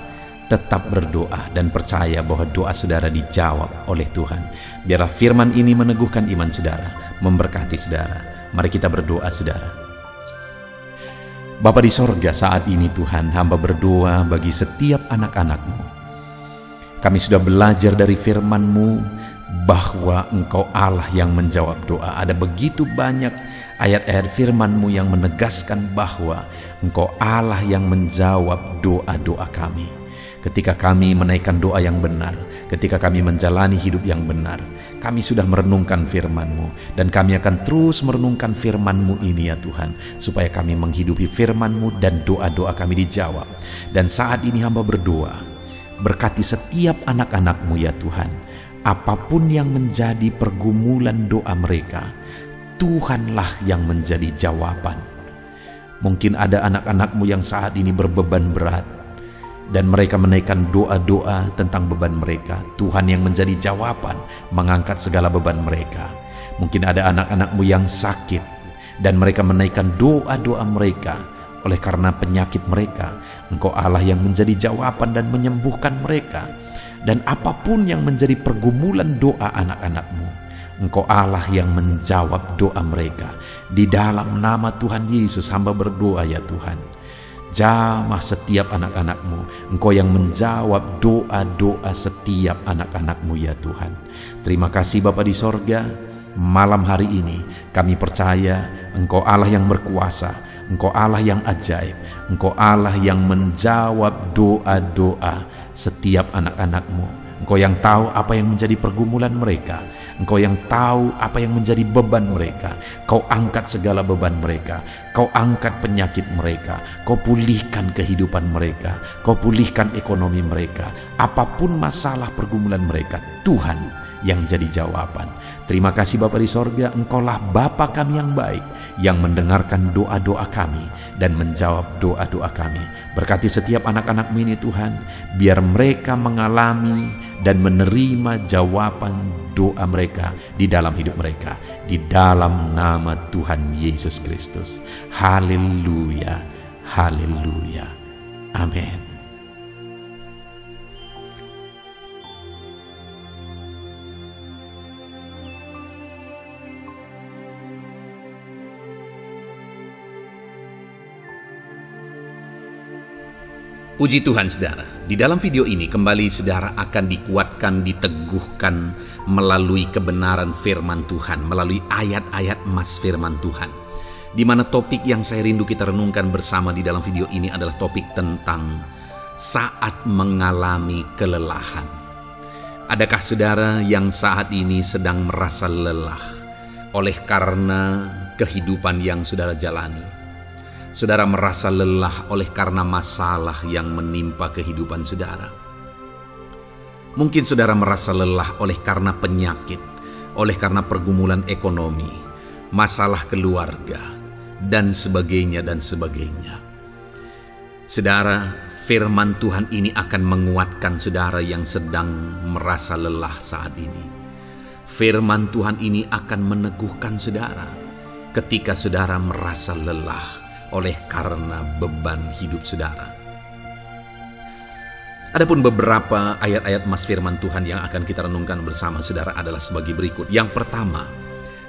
tetap berdoa dan percaya bahwa doa saudara dijawab oleh Tuhan. Biarlah firman ini meneguhkan iman saudara, memberkati saudara. Mari kita berdoa, saudara. Bapa di sorga, saat ini Tuhan, hamba berdoa bagi setiap anak-anak-Mu. Kami sudah belajar dari firman-Mu bahwa Engkau Allah yang menjawab doa. Ada begitu banyak ayat-ayat firman-Mu yang menegaskan bahwa Engkau Allah yang menjawab doa-doa kami. Ketika kami menaikkan doa yang benar, ketika kami menjalani hidup yang benar, kami sudah merenungkan firman-Mu, dan kami akan terus merenungkan firman-Mu ini ya Tuhan, supaya kami menghidupi firman-Mu dan doa-doa kami dijawab. Dan saat ini hamba berdoa, berkati setiap anak-anak-Mu ya Tuhan. Apapun yang menjadi pergumulan doa mereka, Tuhanlah yang menjadi jawaban. Mungkin ada anak-anak-Mu yang saat ini berbeban berat, dan mereka menaikkan doa-doa tentang beban mereka. Tuhan yang menjadi jawaban, mengangkat segala beban mereka. Mungkin ada anak-anak-Mu yang sakit, dan mereka menaikkan doa-doa mereka oleh karena penyakit mereka. Engkau Allah yang menjadi jawaban dan menyembuhkan mereka. Dan apapun yang menjadi pergumulan doa anak-anak-Mu, Engkau Allah yang menjawab doa mereka. Di dalam nama Tuhan Yesus hamba berdoa ya Tuhan, jamah setiap anak-anak-Mu. Engkau yang menjawab doa-doa setiap anak-anak-Mu ya Tuhan. Terima kasih Bapa di sorga. Malam hari ini kami percaya Engkau Allah yang berkuasa, Engkau Allah yang ajaib, Engkau Allah yang menjawab doa-doa setiap anak-anak-Mu. Engkau yang tahu apa yang menjadi pergumulan mereka, Engkau yang tahu apa yang menjadi beban mereka. Kau angkat segala beban mereka, Kau angkat penyakit mereka, Kau pulihkan kehidupan mereka, Kau pulihkan ekonomi mereka. Apapun masalah pergumulan mereka, Tuhan yang jadi jawaban. Terima kasih Bapa di sorga, Engkaulah Bapa kami yang baik, yang mendengarkan doa-doa kami dan menjawab doa-doa kami. Berkati setiap anak-anak-Mu ini Tuhan, biar mereka mengalami dan menerima jawaban doa mereka di dalam hidup mereka, di dalam nama Tuhan Yesus Kristus. Haleluya, haleluya, amin.
Puji Tuhan saudara, di dalam video ini kembali saudara akan dikuatkan, diteguhkan melalui kebenaran firman Tuhan, melalui ayat-ayat emas firman Tuhan. Di mana topik yang saya rindu kita renungkan bersama di dalam video ini adalah topik tentang saat mengalami kelelahan. Adakah saudara yang saat ini sedang merasa lelah oleh karena kehidupan yang saudara jalani? Saudara merasa lelah oleh karena masalah yang menimpa kehidupan saudara. Mungkin saudara merasa lelah oleh karena penyakit, oleh karena pergumulan ekonomi, masalah keluarga, dan sebagainya dan sebagainya. Saudara, firman Tuhan ini akan menguatkan saudara yang sedang merasa lelah saat ini. Firman Tuhan ini akan meneguhkan saudara ketika saudara merasa lelah oleh karena beban hidup saudara. Adapun beberapa ayat-ayat emas firman Tuhan yang akan kita renungkan bersama saudara adalah sebagai berikut. Yang pertama,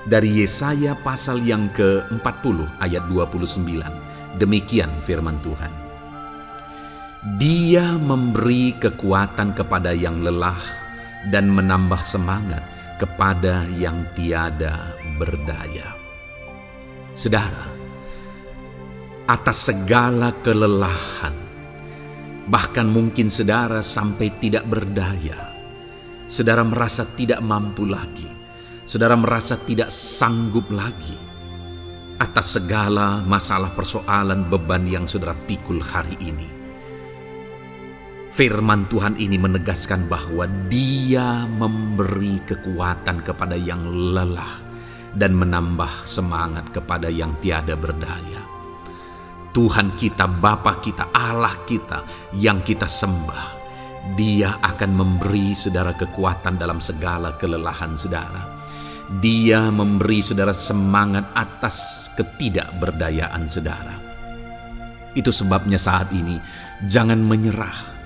dari Yesaya pasal yang ke-40 ayat 29. Demikian firman Tuhan. Dia memberi kekuatan kepada yang lelah dan menambah semangat kepada yang tiada berdaya. Saudara, atas segala kelelahan, bahkan mungkin saudara sampai tidak berdaya, saudara merasa tidak mampu lagi, saudara merasa tidak sanggup lagi, atas segala masalah persoalan beban yang saudara pikul hari ini. Firman Tuhan ini menegaskan bahwa Dia memberi kekuatan kepada yang lelah dan menambah semangat kepada yang tiada berdaya. Tuhan kita, Bapa kita, Allah kita yang kita sembah, Dia akan memberi saudara kekuatan dalam segala kelelahan saudara. Dia memberi saudara semangat atas ketidakberdayaan saudara. Itu sebabnya saat ini jangan menyerah.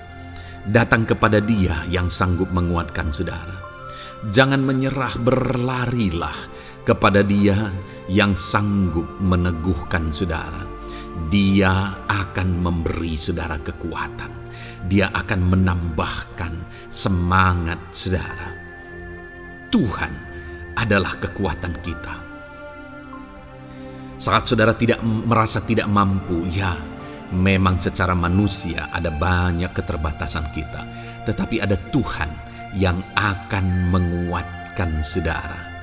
Datang kepada Dia yang sanggup menguatkan saudara. Jangan menyerah, berlarilah kepada Dia yang sanggup meneguhkan saudara. Dia akan memberi saudara kekuatan. Dia akan menambahkan semangat saudara. Tuhan adalah kekuatan kita. Saat saudara merasa tidak mampu, ya memang secara manusia ada banyak keterbatasan kita. Tetapi ada Tuhan yang akan menguatkan saudara.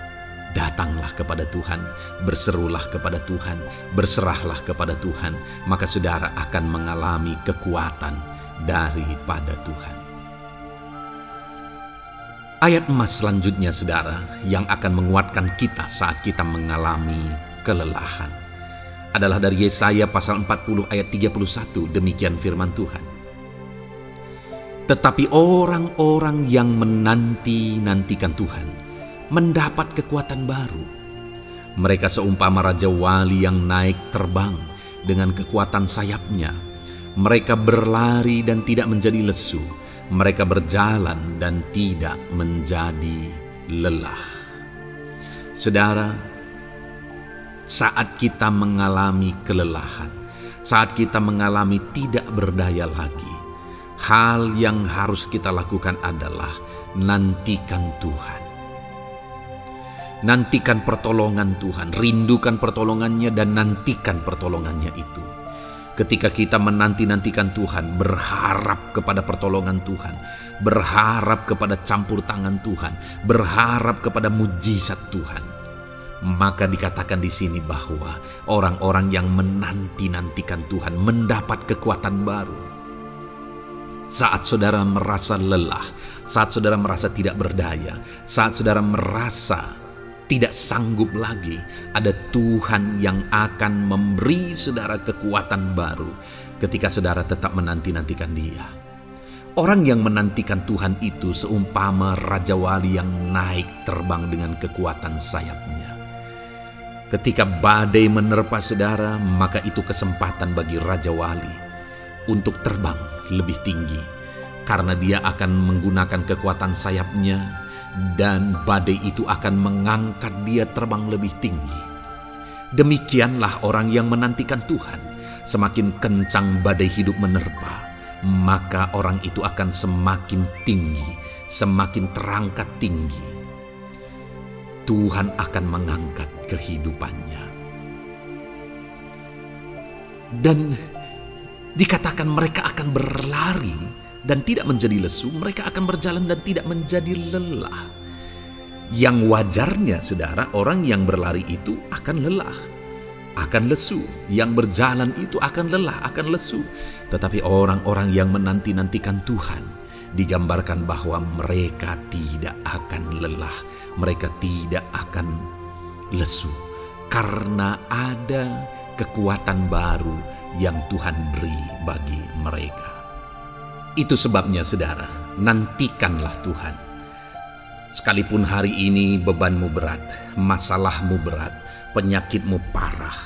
Datanglah kepada Tuhan, berserulah kepada Tuhan, berserahlah kepada Tuhan, maka saudara akan mengalami kekuatan daripada Tuhan. Ayat emas selanjutnya saudara yang akan menguatkan kita saat kita mengalami kelelahan adalah dari Yesaya pasal 40 ayat 31. Demikian firman Tuhan. Tetapi orang-orang yang menanti-nantikan Tuhan mendapat kekuatan baru. Mereka seumpama Raja Wali yang naik terbang dengan kekuatan sayapnya. Mereka berlari dan tidak menjadi lesu. Mereka berjalan dan tidak menjadi lelah. Saudara, saat kita mengalami kelelahan, saat kita mengalami tidak berdaya lagi, hal yang harus kita lakukan adalah nantikan Tuhan. Nantikan pertolongan Tuhan, rindukan pertolongannya dan nantikan pertolongannya itu. Ketika kita menanti-nantikan Tuhan, berharap kepada pertolongan Tuhan, berharap kepada campur tangan Tuhan, berharap kepada mujizat Tuhan, maka dikatakan di sini bahwa orang-orang yang menanti-nantikan Tuhan mendapat kekuatan baru. Saat saudara merasa lelah, saat saudara merasa tidak berdaya, saat saudara merasa tidak sanggup lagi, ada Tuhan yang akan memberi saudara kekuatan baru ketika saudara tetap menanti-nantikan Dia. Orang yang menantikan Tuhan itu seumpama Raja Wali yang naik terbang dengan kekuatan sayapnya. Ketika badai menerpa saudara, maka itu kesempatan bagi Raja Wali untuk terbang lebih tinggi, karena dia akan menggunakan kekuatan sayapnya dan badai itu akan mengangkat dia terbang lebih tinggi. Demikianlah orang yang menantikan Tuhan. Semakin kencang badai hidup menerpa, maka orang itu akan semakin tinggi, semakin terangkat tinggi. Tuhan akan mengangkat kehidupannya. Dan dikatakan mereka akan berlari dan tidak menjadi lesu, mereka akan berjalan dan tidak menjadi lelah. Yang wajarnya saudara, orang yang berlari itu akan lelah, akan lesu. Yang berjalan itu akan lelah, akan lesu. Tetapi orang-orang yang menanti-nantikan Tuhan, digambarkan bahwa mereka tidak akan lelah, mereka tidak akan lesu, karena ada kekuatan baru yang Tuhan beri bagi mereka. Itu sebabnya saudara, nantikanlah Tuhan. Sekalipun hari ini bebanmu berat, masalahmu berat, penyakitmu parah,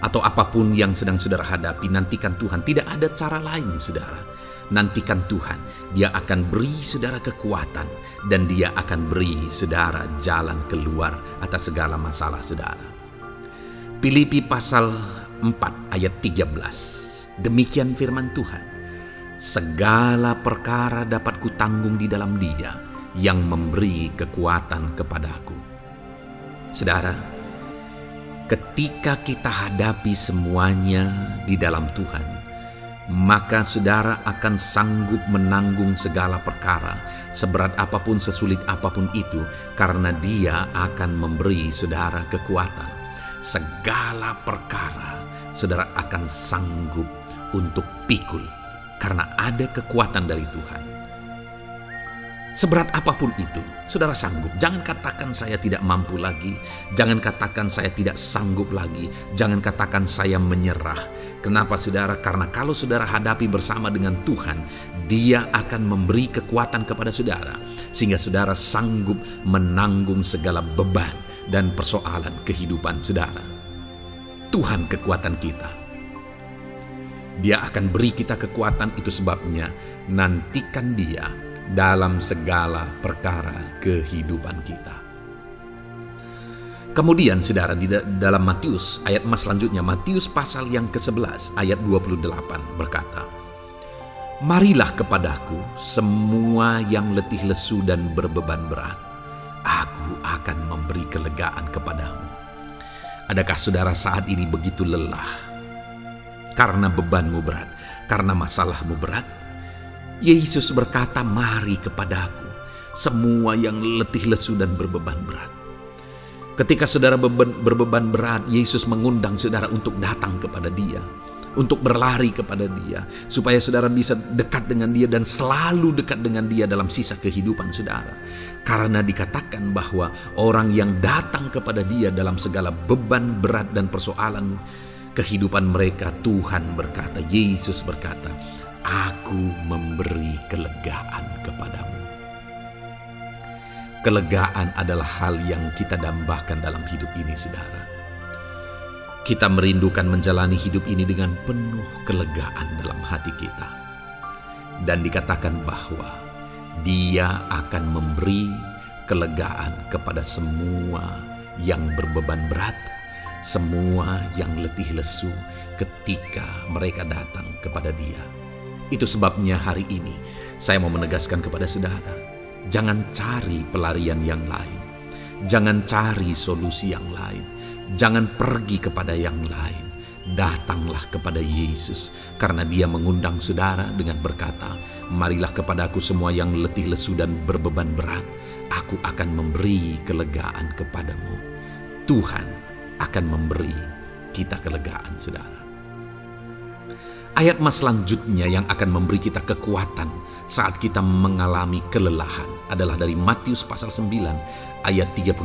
atau apapun yang sedang saudara hadapi, nantikan Tuhan. Tidak ada cara lain saudara. Nantikan Tuhan. Dia akan beri saudara kekuatan, dan Dia akan beri saudara jalan keluar atas segala masalah saudara. Filipi pasal 4 ayat 13. Demikian firman Tuhan. Segala perkara dapat kutanggung di dalam Dia yang memberi kekuatan kepadaku. Saudara, ketika kita hadapi semuanya di dalam Tuhan, maka saudara akan sanggup menanggung segala perkara, seberat apapun, sesulit apapun itu, karena Dia akan memberi saudara kekuatan. Segala perkara saudara akan sanggup untuk pikul, karena ada kekuatan dari Tuhan. Seberat apapun itu, saudara sanggup. Jangan katakan saya tidak mampu lagi. Jangan katakan saya tidak sanggup lagi. Jangan katakan saya menyerah. Kenapa saudara? Karena kalau saudara hadapi bersama dengan Tuhan, Dia akan memberi kekuatan kepada saudara, sehingga saudara sanggup menanggung segala beban dan persoalan kehidupan saudara. Tuhan kekuatan kita. Dia akan beri kita kekuatan, itu sebabnya nantikan Dia dalam segala perkara kehidupan kita. Kemudian saudara, di dalam Matius ayat selanjutnya, Matius pasal yang ke-11 ayat 28 berkata, marilah kepadaku semua yang letih lesu dan berbeban berat, aku akan memberi kelegaan kepadamu. Adakah saudara saat ini begitu lelah karena bebanmu berat, karena masalahmu berat? Yesus berkata, mari kepadaku semua yang letih lesu dan berbeban berat. Ketika saudara berbeban berat, Yesus mengundang saudara untuk datang kepada Dia, untuk berlari kepada Dia, supaya saudara bisa dekat dengan Dia dan selalu dekat dengan Dia dalam sisa kehidupan saudara. Karena dikatakan bahwa orang yang datang kepada Dia dalam segala beban berat dan persoalan kehidupan mereka, Tuhan berkata, Yesus berkata, aku memberi kelegaan kepadamu. Kelegaan adalah hal yang kita dambakan dalam hidup ini, saudara. Kita merindukan menjalani hidup ini dengan penuh kelegaan dalam hati kita. Dan dikatakan bahwa Dia akan memberi kelegaan kepada semua yang berbeban berat, semua yang letih lesu ketika mereka datang kepada Dia. Itu sebabnya hari ini saya mau menegaskan kepada saudara, jangan cari pelarian yang lain. Jangan cari solusi yang lain. Jangan pergi kepada yang lain. Datanglah kepada Yesus, karena Dia mengundang saudara dengan berkata, marilah kepadaku semua yang letih lesu dan berbeban berat, aku akan memberi kelegaan kepadamu. Tuhan akan memberi kita kelegaan, saudara. Ayat selanjutnya yang akan memberi kita kekuatan saat kita mengalami kelelahan adalah dari Matius pasal 9 ayat 36.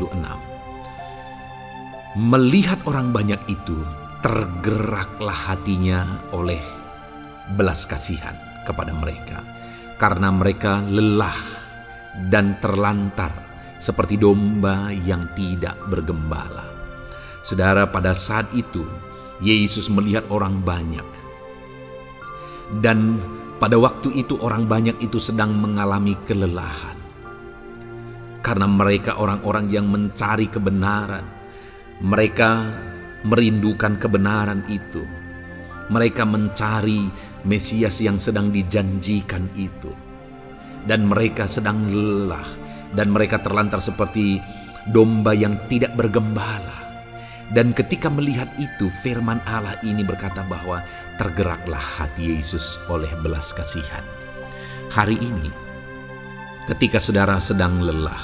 Melihat orang banyak itu, tergeraklah hatinya oleh belas kasihan kepada mereka, karena mereka lelah dan terlantar seperti domba yang tidak bergembala. Saudara, pada saat itu Yesus melihat orang banyak. Dan pada waktu itu orang banyak itu sedang mengalami kelelahan. Karena mereka orang-orang yang mencari kebenaran. Mereka merindukan kebenaran itu. Mereka mencari Mesias yang sedang dijanjikan itu. Dan mereka sedang lelah. Dan mereka terlantar seperti domba yang tidak bergembala. Dan ketika melihat itu, firman Allah ini berkata bahwa tergeraklah hati Yesus oleh belas kasihan. Hari ini, ketika saudara sedang lelah,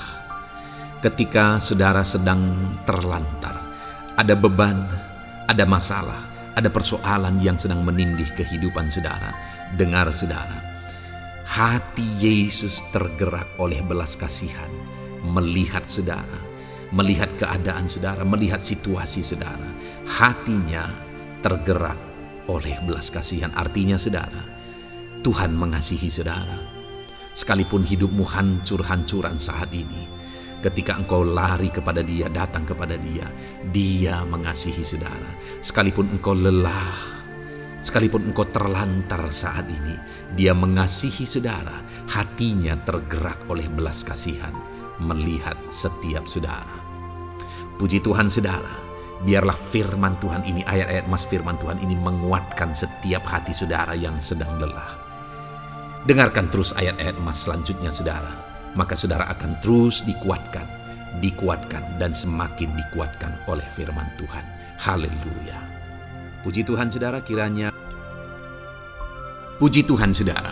ketika saudara sedang terlantar, ada beban, ada masalah, ada persoalan yang sedang menindih kehidupan saudara, dengar saudara, hati Yesus tergerak oleh belas kasihan, melihat saudara, melihat keadaan saudara, melihat situasi saudara. Hatinya tergerak oleh belas kasihan. Artinya saudara, Tuhan mengasihi saudara. Sekalipun hidupmu hancur-hancuran saat ini, ketika engkau lari kepada Dia, datang kepada Dia, Dia mengasihi saudara. Sekalipun engkau lelah, sekalipun engkau terlantar saat ini, Dia mengasihi saudara. Hatinya tergerak oleh belas kasihan melihat setiap saudara. Puji Tuhan saudara, biarlah firman Tuhan ini, ayat-ayat emas firman Tuhan ini menguatkan setiap hati saudara yang sedang lelah. Dengarkan terus ayat-ayat emas selanjutnya saudara, maka saudara akan terus dikuatkan dan semakin dikuatkan oleh firman Tuhan. Haleluya. Puji Tuhan saudara, Puji Tuhan saudara,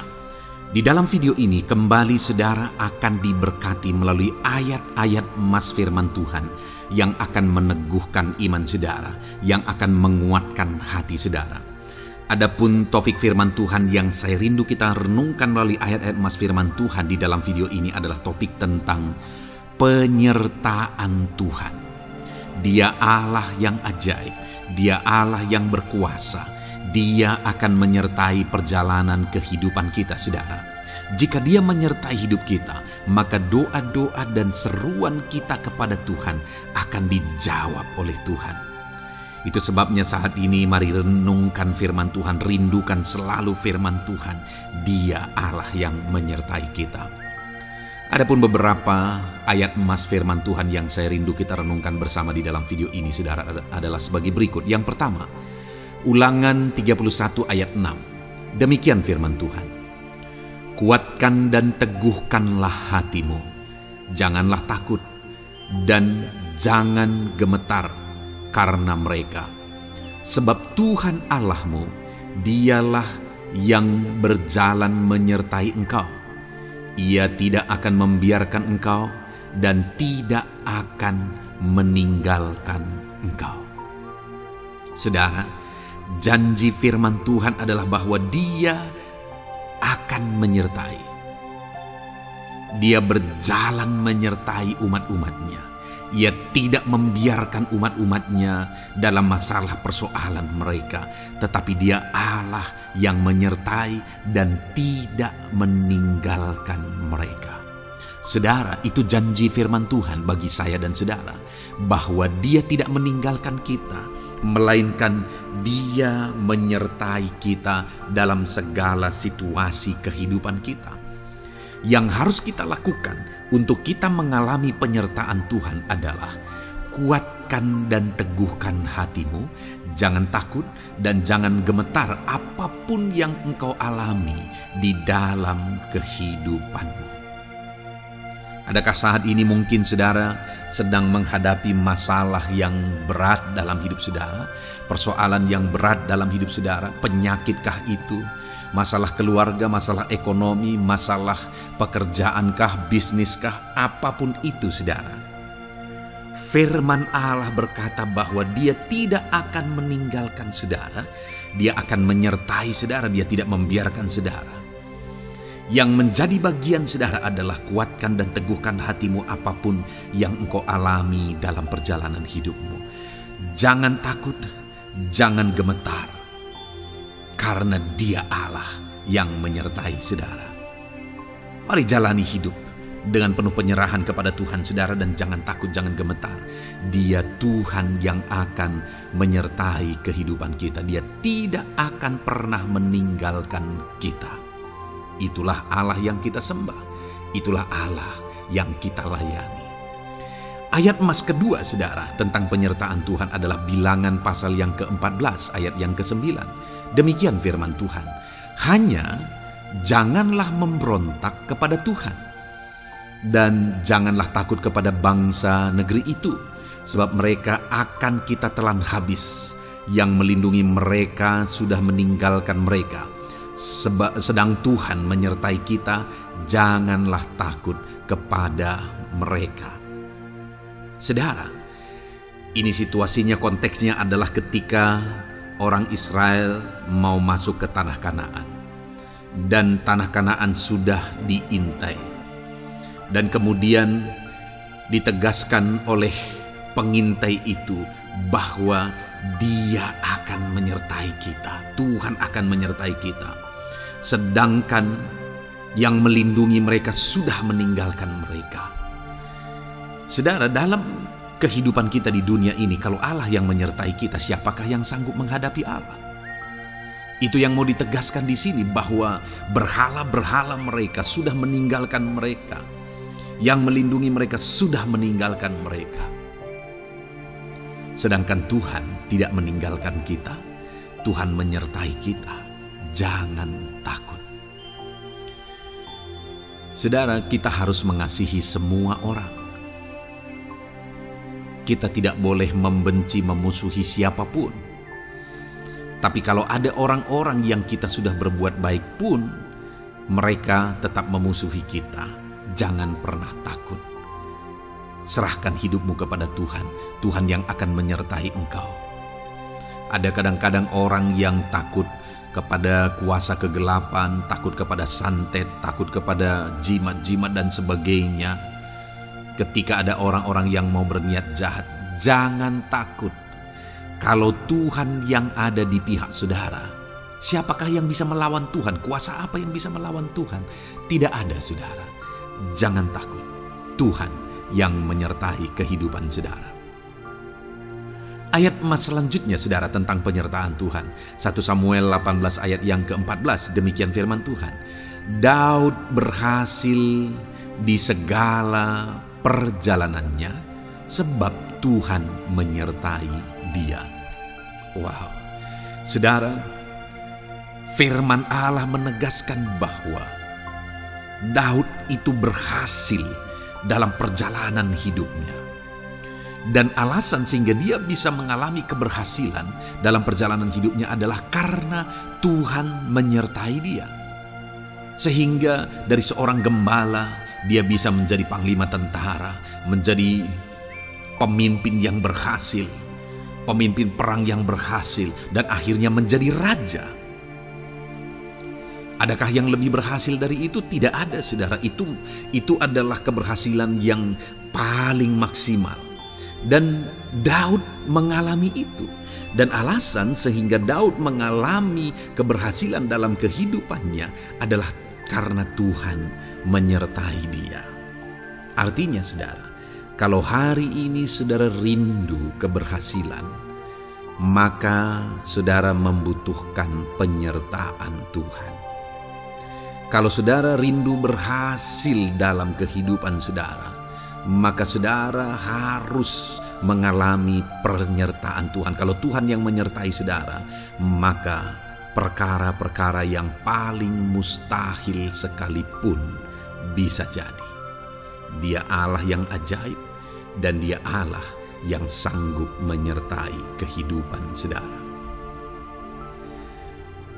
di dalam video ini kembali saudara akan diberkati melalui ayat-ayat emas firman Tuhan yang akan meneguhkan iman saudara, yang akan menguatkan hati saudara. Adapun topik firman Tuhan yang saya rindu kita renungkan melalui ayat-ayat emas firman Tuhan di dalam video ini adalah topik tentang penyertaan Tuhan. Dia Allah yang ajaib, Dia Allah yang berkuasa. Dia akan menyertai perjalanan kehidupan kita saudara. Jika Dia menyertai hidup kita, maka doa-doa dan seruan kita kepada Tuhan akan dijawab oleh Tuhan. Itu sebabnya saat ini mari renungkan firman Tuhan, rindukan selalu firman Tuhan. Dia Allah yang menyertai kita. Adapun beberapa ayat emas firman Tuhan yang saya rindu kita renungkan bersama di dalam video ini saudara adalah sebagai berikut. Yang pertama, Ulangan 31 ayat 6. Demikian firman Tuhan. Kuatkan dan teguhkanlah hatimu. Janganlah takut dan jangan gemetar karena mereka. Sebab Tuhan Allahmu, Dialah yang berjalan menyertai engkau. Ia tidak akan membiarkan engkau dan tidak akan meninggalkan engkau. Saudara, janji firman Tuhan adalah bahwa Dia akan menyertai. Dia berjalan menyertai umat-umatnya. Ia tidak membiarkan umat-umatnya dalam masalah persoalan mereka, tetapi Dia Allah yang menyertai dan tidak meninggalkan mereka. Saudara, itu janji firman Tuhan bagi saya dan saudara, bahwa Dia tidak meninggalkan kita, melainkan Dia menyertai kita dalam segala situasi kehidupan kita. Yang harus kita lakukan untuk kita mengalami penyertaan Tuhan adalah kuatkan dan teguhkan hatimu, jangan takut dan jangan gemetar apapun yang engkau alami di dalam kehidupanmu. Adakah saat ini mungkin saudara sedang menghadapi masalah yang berat dalam hidup saudara, persoalan yang berat dalam hidup saudara, penyakitkah itu? Masalah keluarga, masalah ekonomi, masalah pekerjaankah, bisniskah, apapun itu saudara. Firman Allah berkata bahwa Dia tidak akan meninggalkan saudara. Dia akan menyertai saudara, Dia tidak membiarkan saudara. Yang menjadi bagian saudara adalah kuatkan dan teguhkan hatimu apapun yang engkau alami dalam perjalanan hidupmu. Jangan takut, jangan gemetar. Karena Dia Allah yang menyertai saudara. Mari jalani hidup dengan penuh penyerahan kepada Tuhan saudara, dan jangan takut, jangan gemetar. Dia Tuhan yang akan menyertai kehidupan kita. Dia tidak akan pernah meninggalkan kita. Itulah Allah yang kita sembah. Itulah Allah yang kita layani. Ayat emas kedua saudara tentang penyertaan Tuhan adalah Bilangan pasal yang ke-14 ayat yang ke-9. Demikian firman Tuhan. Hanya janganlah memberontak kepada Tuhan, dan janganlah takut kepada bangsa negeri itu, sebab mereka akan kita telan habis. Yang melindungi mereka sudah meninggalkan mereka. Sedang Tuhan menyertai kita, janganlah takut kepada mereka. Saudara, ini situasinya, konteksnya adalah ketika orang Israel mau masuk ke tanah Kanaan, dan tanah Kanaan sudah diintai, dan kemudian ditegaskan oleh pengintai itu
bahwa Dia akan menyertai kita. Tuhan akan menyertai kita. Sedangkan yang melindungi mereka sudah meninggalkan mereka. Saudara, dalam kehidupan kita di dunia ini, kalau Allah yang menyertai kita, siapakah yang sanggup menghadapi Allah? Itu yang mau ditegaskan di sini, bahwa berhala-berhala mereka sudah meninggalkan mereka. Yang melindungi mereka sudah meninggalkan mereka. Sedangkan Tuhan tidak meninggalkan kita. Tuhan menyertai kita. Jangan takut. Saudara, kita harus mengasihi semua orang. Kita tidak boleh membenci, memusuhi siapapun. Tapi kalau ada orang-orang yang kita sudah berbuat baik pun, mereka tetap memusuhi kita, jangan pernah takut. Serahkan hidupmu kepada Tuhan, Tuhan yang akan menyertai engkau. Ada kadang-kadang orang yang takut kepada kuasa kegelapan, takut kepada santet, takut kepada jimat-jimat dan sebagainya. Ketika ada orang-orang yang mau berniat jahat, jangan takut. Kalau Tuhan yang ada di pihak saudara, siapakah yang bisa melawan Tuhan? Kuasa apa yang bisa melawan Tuhan? Tidak ada, saudara. Jangan takut. Tuhan yang menyertai kehidupan saudara. Ayat emas selanjutnya, saudara, tentang penyertaan Tuhan. 1 Samuel 18 ayat yang ke-14, demikian firman Tuhan. Daud berhasil di segala perjalanannya sebab Tuhan menyertai dia. Wow. Saudara, firman Allah menegaskan bahwa Daud itu berhasil dalam perjalanan hidupnya. Dan alasan sehingga dia bisa mengalami keberhasilan dalam perjalanan hidupnya adalah karena Tuhan menyertai dia. Sehingga dari seorang gembala, dia bisa menjadi panglima tentara, menjadi pemimpin yang berhasil, pemimpin perang yang berhasil, dan akhirnya menjadi raja. Adakah yang lebih berhasil dari itu? Tidak ada, saudara. Itu adalah keberhasilan yang paling maksimal. Dan Daud mengalami itu. Dan alasan sehingga Daud mengalami keberhasilan dalam kehidupannya adalah karena Tuhan menyertai dia. Artinya, saudara, kalau hari ini saudara rindu keberhasilan, maka saudara membutuhkan penyertaan Tuhan. Kalau saudara rindu berhasil dalam kehidupan saudara, maka saudara harus mengalami penyertaan Tuhan. Kalau Tuhan yang menyertai saudara, maka perkara-perkara yang paling mustahil sekalipun bisa jadi. Dia Allah yang ajaib, dan Dia Allah yang sanggup menyertai kehidupan saudara.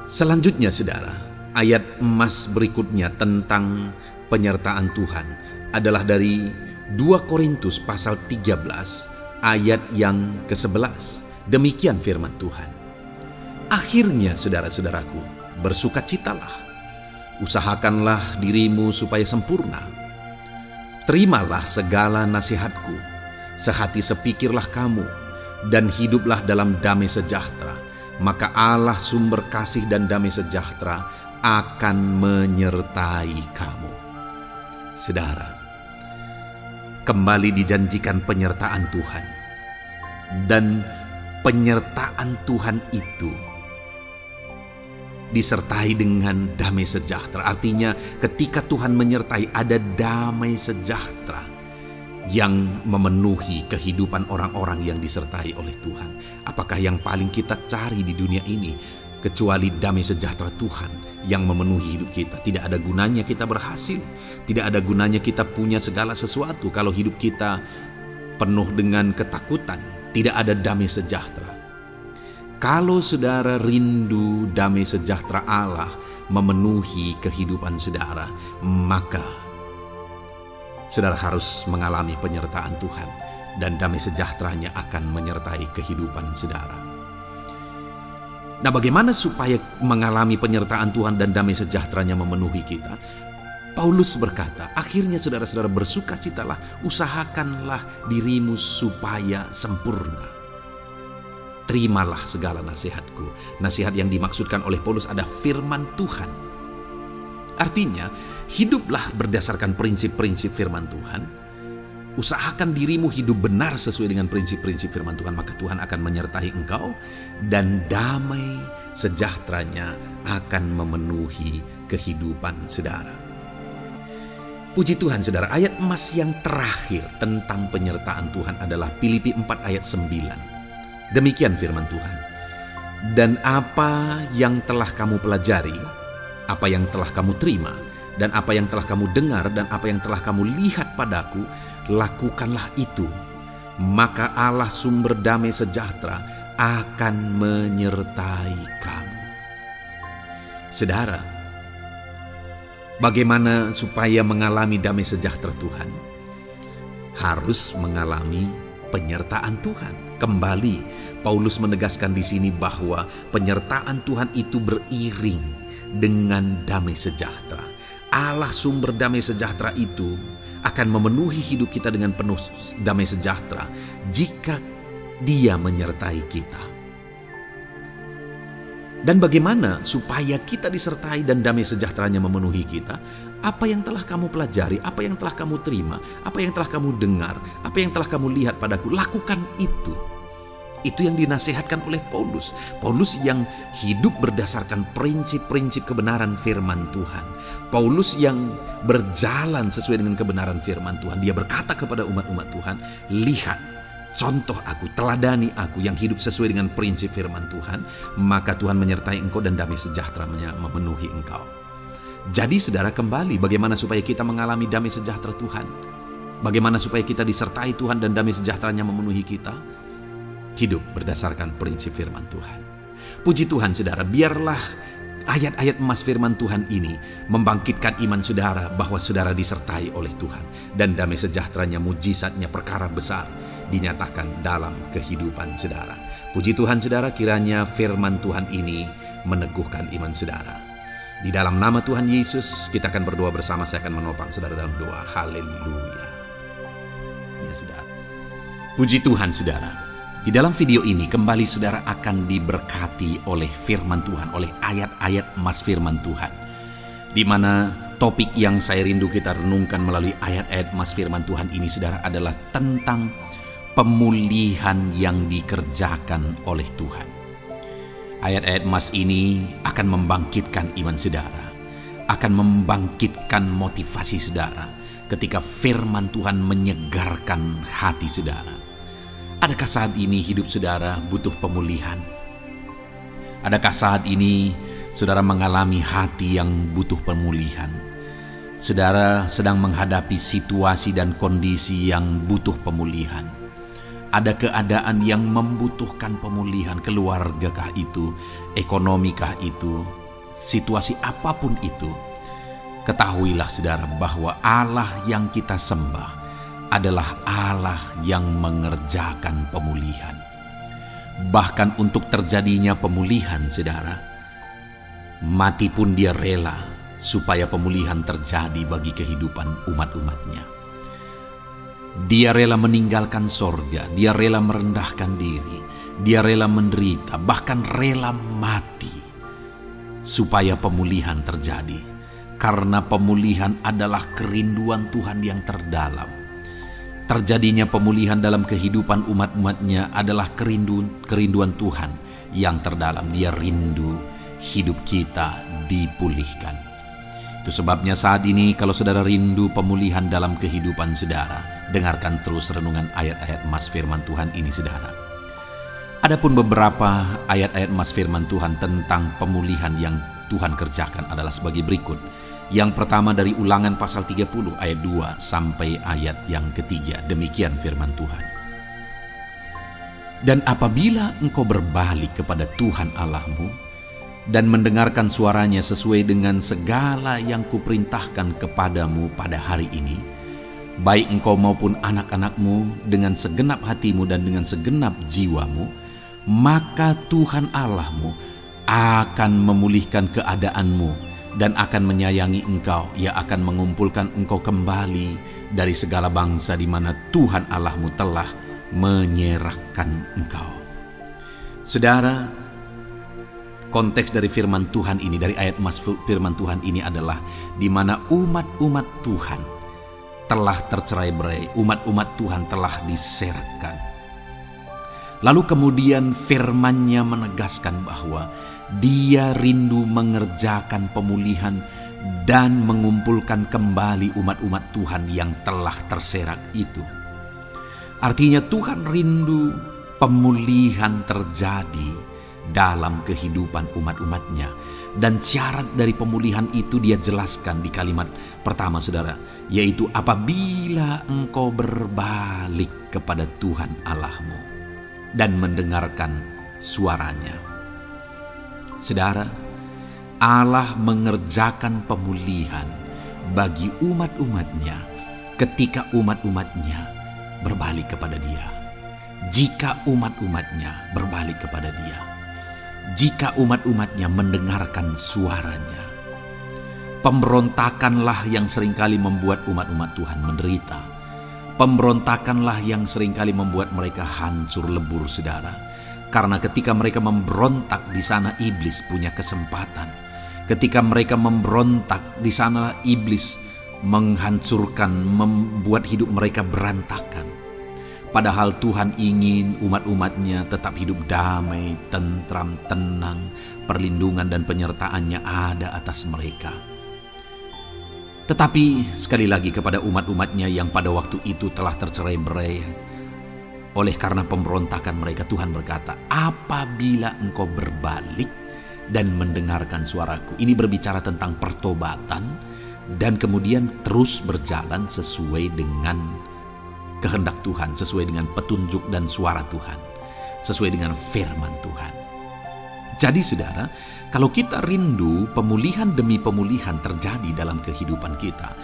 Selanjutnya, saudara, ayat emas berikutnya tentang penyertaan Tuhan adalah dari 2 Korintus pasal 13 ayat yang ke-11. Demikian firman Tuhan. Akhirnya, saudara-saudaraku, bersukacitalah. Usahakanlah dirimu supaya sempurna. Terimalah segala nasihatku. Sehati sepikirlah kamu, dan hiduplah dalam damai sejahtera. Maka Allah sumber kasih dan damai sejahtera akan menyertai kamu. Saudara, kembali dijanjikan penyertaan Tuhan. Dan penyertaan Tuhan itu disertai dengan damai sejahtera. Artinya ketika Tuhan menyertai, ada damai sejahtera yang memenuhi kehidupan orang-orang yang disertai oleh Tuhan. Apakah yang paling kita cari di dunia ini kecuali damai sejahtera Tuhan yang memenuhi hidup kita? Tidak ada gunanya kita berhasil, tidak ada gunanya kita punya segala sesuatu kalau hidup kita penuh dengan ketakutan, tidak ada damai sejahtera. Kalau saudara rindu damai sejahtera Allah memenuhi kehidupan saudara, maka saudara harus mengalami penyertaan Tuhan, dan damai sejahteranya akan menyertai kehidupan saudara. Nah, bagaimana supaya mengalami penyertaan Tuhan dan damai sejahteranya memenuhi kita? Paulus berkata, akhirnya saudara-saudara bersukacitalah, usahakanlah dirimu supaya sempurna.
terimalah segala nasihatku. Nasihat yang dimaksudkan oleh Paulus ada firman Tuhan. Artinya, hiduplah berdasarkan prinsip-prinsip firman Tuhan. Usahakan dirimu hidup benar sesuai dengan prinsip-prinsip firman Tuhan, maka Tuhan akan menyertai engkau dan damai sejahteranya akan memenuhi kehidupan saudara. Puji Tuhan saudara, ayat emas yang terakhir tentang penyertaan Tuhan adalah Filipi 4 ayat 9. Demikian firman Tuhan. Dan apa yang telah kamu pelajari, apa yang telah kamu terima, dan apa yang telah kamu dengar, dan apa yang telah kamu lihat padaku, lakukanlah itu. Maka Allah sumber damai sejahtera akan menyertai kamu. Saudara, bagaimana supaya mengalami damai sejahtera Tuhan? Harus mengalami penyertaan Tuhan. Kembali, Paulus menegaskan di sini bahwa penyertaan Tuhan itu beriring dengan damai sejahtera. Allah sumber damai sejahtera itu akan memenuhi hidup kita dengan penuh damai sejahtera jika Dia menyertai kita. Dan bagaimana supaya kita disertai dan damai sejahteranya memenuhi kita? Apa yang telah kamu pelajari, apa yang telah kamu terima, apa yang telah kamu dengar, apa yang telah kamu lihat padaku, lakukan itu. Itu yang dinasihatkan oleh Paulus. Paulus yang hidup berdasarkan prinsip-prinsip kebenaran firman Tuhan. Paulus yang berjalan sesuai dengan kebenaran firman Tuhan. Dia berkata kepada umat-umat Tuhan, lihat, contoh aku, teladani aku yang hidup sesuai dengan prinsip firman Tuhan, maka Tuhan menyertai engkau dan damai sejahteranya memenuhi engkau. Jadi saudara, kembali bagaimana supaya kita mengalami damai sejahtera Tuhan? Bagaimana supaya kita disertai Tuhan dan damai sejahteranya memenuhi kita? Hidup berdasarkan prinsip firman Tuhan. Puji Tuhan saudara, biarlah ayat-ayat emas firman Tuhan ini membangkitkan iman saudara bahwa saudara disertai oleh Tuhan. Dan damai sejahteranya, mujizatnya, perkara besar dinyatakan dalam kehidupan saudara. Puji Tuhan saudara, kiranya firman Tuhan ini meneguhkan iman saudara. Di dalam nama Tuhan Yesus kita akan berdoa bersama. Saya akan menopang saudara dalam doa. Haleluya. Ya saudara. Puji Tuhan saudara. Di dalam video ini kembali saudara akan diberkati oleh firman Tuhan, oleh ayat-ayat emas firman Tuhan. Di mana topik yang saya rindu kita renungkan melalui ayat-ayat emas firman Tuhan ini saudara adalah tentang pemulihan yang dikerjakan oleh Tuhan. Ayat-ayat emas ini akan membangkitkan iman saudara, akan membangkitkan motivasi saudara ketika firman Tuhan menyegarkan hati saudara. Adakah saat ini hidup saudara butuh pemulihan? Adakah saat ini saudara mengalami hati yang butuh pemulihan? Saudara sedang menghadapi situasi dan kondisi yang butuh pemulihan. Ada keadaan yang membutuhkan pemulihan, keluargakah itu, ekonomikah itu, situasi apapun itu. Ketahuilah saudara bahwa Allah yang kita sembah adalah Allah yang mengerjakan pemulihan. Bahkan untuk terjadinya pemulihan saudara, mati pun Dia rela supaya pemulihan terjadi bagi kehidupan umat-umatnya. Dia rela meninggalkan sorga, Dia rela merendahkan diri, Dia rela menderita, bahkan rela mati supaya pemulihan terjadi. Karena pemulihan adalah kerinduan Tuhan yang terdalam. Terjadinya pemulihan dalam kehidupan umat-umatnya adalah kerinduan Tuhan yang terdalam. Dia rindu hidup kita dipulihkan. Itu sebabnya saat ini kalau saudara rindu pemulihan dalam kehidupan saudara, dengarkan terus renungan ayat-ayat emas firman Tuhan ini saudara. Adapun beberapa ayat-ayat emas firman Tuhan tentang pemulihan yang Tuhan kerjakan adalah sebagai berikut. Yang pertama dari Ulangan pasal 30 ayat 2 sampai ayat yang ketiga. Demikian firman Tuhan. Dan apabila engkau berbalik kepada Tuhan Allahmu dan mendengarkan suaranya sesuai dengan segala yang kuperintahkan kepadamu pada hari ini, baik engkau maupun anak-anakmu dengan segenap hatimu dan dengan segenap jiwamu, maka Tuhan Allahmu akan memulihkan keadaanmu dan akan menyayangi engkau. Ia akan mengumpulkan engkau kembali dari segala bangsa di mana Tuhan Allahmu telah menyerahkan engkau.
Saudara, konteks dari firman Tuhan ini, dari ayat emas firman Tuhan ini adalah di mana umat-umat Tuhan telah tercerai-berai, umat-umat Tuhan telah diserahkan. Lalu kemudian firman-Nya menegaskan bahwa Dia rindu mengerjakan pemulihan dan mengumpulkan kembali umat-umat Tuhan yang telah terserak itu. Artinya Tuhan rindu pemulihan terjadi dalam kehidupan umat-umatnya. Dan syarat dari pemulihan itu Dia jelaskan di kalimat pertama, saudara, yaitu apabila engkau berbalik kepada Tuhan Allahmu dan mendengarkan suaranya. Saudara, Allah mengerjakan pemulihan bagi umat-umatnya ketika umat-umatnya berbalik kepada Dia. Jika umat-umatnya berbalik kepada Dia, jika umat-umatnya mendengarkan suaranya. Pemberontakanlah yang seringkali membuat umat-umat Tuhan menderita. Pemberontakanlah yang seringkali membuat mereka hancur lebur, saudara. Karena ketika mereka memberontak, di sana iblis punya kesempatan. Ketika mereka memberontak, di sana iblis menghancurkan, membuat hidup mereka berantakan. Padahal Tuhan ingin umat-umatnya tetap hidup damai, tentram, tenang, perlindungan dan penyertaan-Nya ada atas mereka. Tetapi sekali lagi kepada umat-umatnya yang pada waktu itu telah tercerai-berai oleh karena pemberontakan mereka, Tuhan berkata, apabila engkau berbalik dan mendengarkan suaraku. Ini berbicara tentang pertobatan dan kemudian terus berjalan sesuai dengan kehendak Tuhan, sesuai dengan petunjuk dan suara Tuhan, sesuai dengan firman Tuhan. Jadi saudara, kalau kita rindu pemulihan demi pemulihan terjadi dalam kehidupan kita,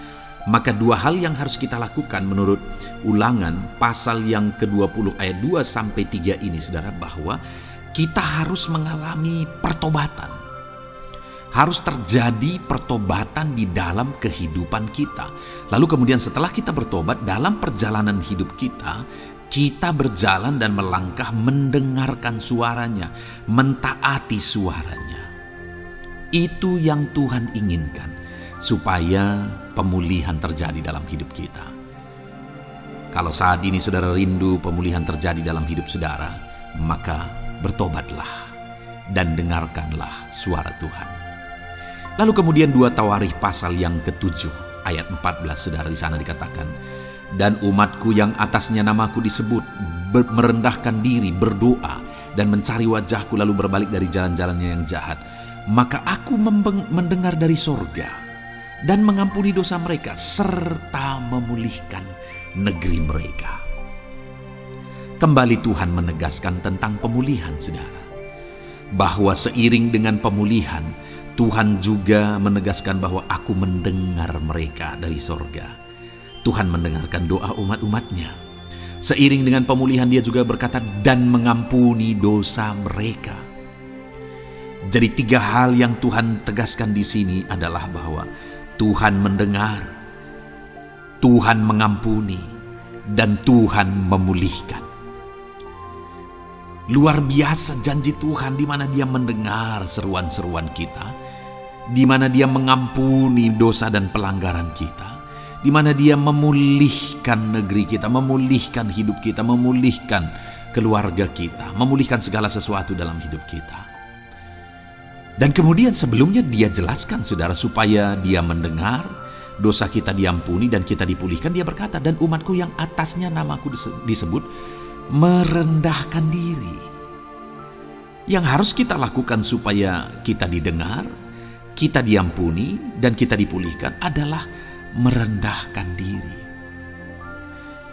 maka dua hal yang harus kita lakukan menurut Ulangan pasal yang ke-20 ayat 2-3 ini, saudara, bahwa kita harus mengalami pertobatan. Harus terjadi pertobatan di dalam kehidupan kita. Lalu kemudian setelah kita bertobat, dalam perjalanan hidup kita, kita berjalan dan melangkah mendengarkan suaranya, mentaati suaranya. Itu yang Tuhan inginkan, supaya pemulihan terjadi dalam hidup kita. Kalau saat ini saudara rindu pemulihan terjadi dalam hidup saudara, maka bertobatlah dan dengarkanlah suara Tuhan. Lalu kemudian 2 Tawarikh pasal yang ke-7 ayat 14, saudara, di sana dikatakan, dan umatku yang atasnya namaku disebut merendahkan diri, berdoa dan mencari wajahku lalu berbalik dari jalan-jalannya yang jahat, maka aku mendengar dari sorga dan mengampuni dosa mereka serta memulihkan negeri mereka. Kembali Tuhan menegaskan tentang pemulihan, saudara, bahwa seiring dengan pemulihan Tuhan juga menegaskan bahwa aku mendengar mereka dari sorga. Tuhan mendengarkan doa umat-umatnya. Seiring dengan pemulihan Dia juga berkata dan mengampuni dosa mereka. Jadi 3 hal yang Tuhan tegaskan di sini adalah bahwa Tuhan mendengar, Tuhan mengampuni, dan Tuhan memulihkan. Luar biasa janji Tuhan di mana Dia mendengar seruan-seruan kita, di mana Dia mengampuni dosa dan pelanggaran kita, di mana Dia memulihkan negeri kita, memulihkan hidup kita, memulihkan keluarga kita, memulihkan segala sesuatu dalam hidup kita. Dan kemudian sebelumnya Dia jelaskan, saudara, supaya Dia mendengar, dosa kita diampuni dan kita dipulihkan. Dia berkata, dan umatku yang atasnya namaku disebut merendahkan diri. Yang harus kita lakukan supaya kita didengar, kita diampuni, dan kita dipulihkan adalah merendahkan diri.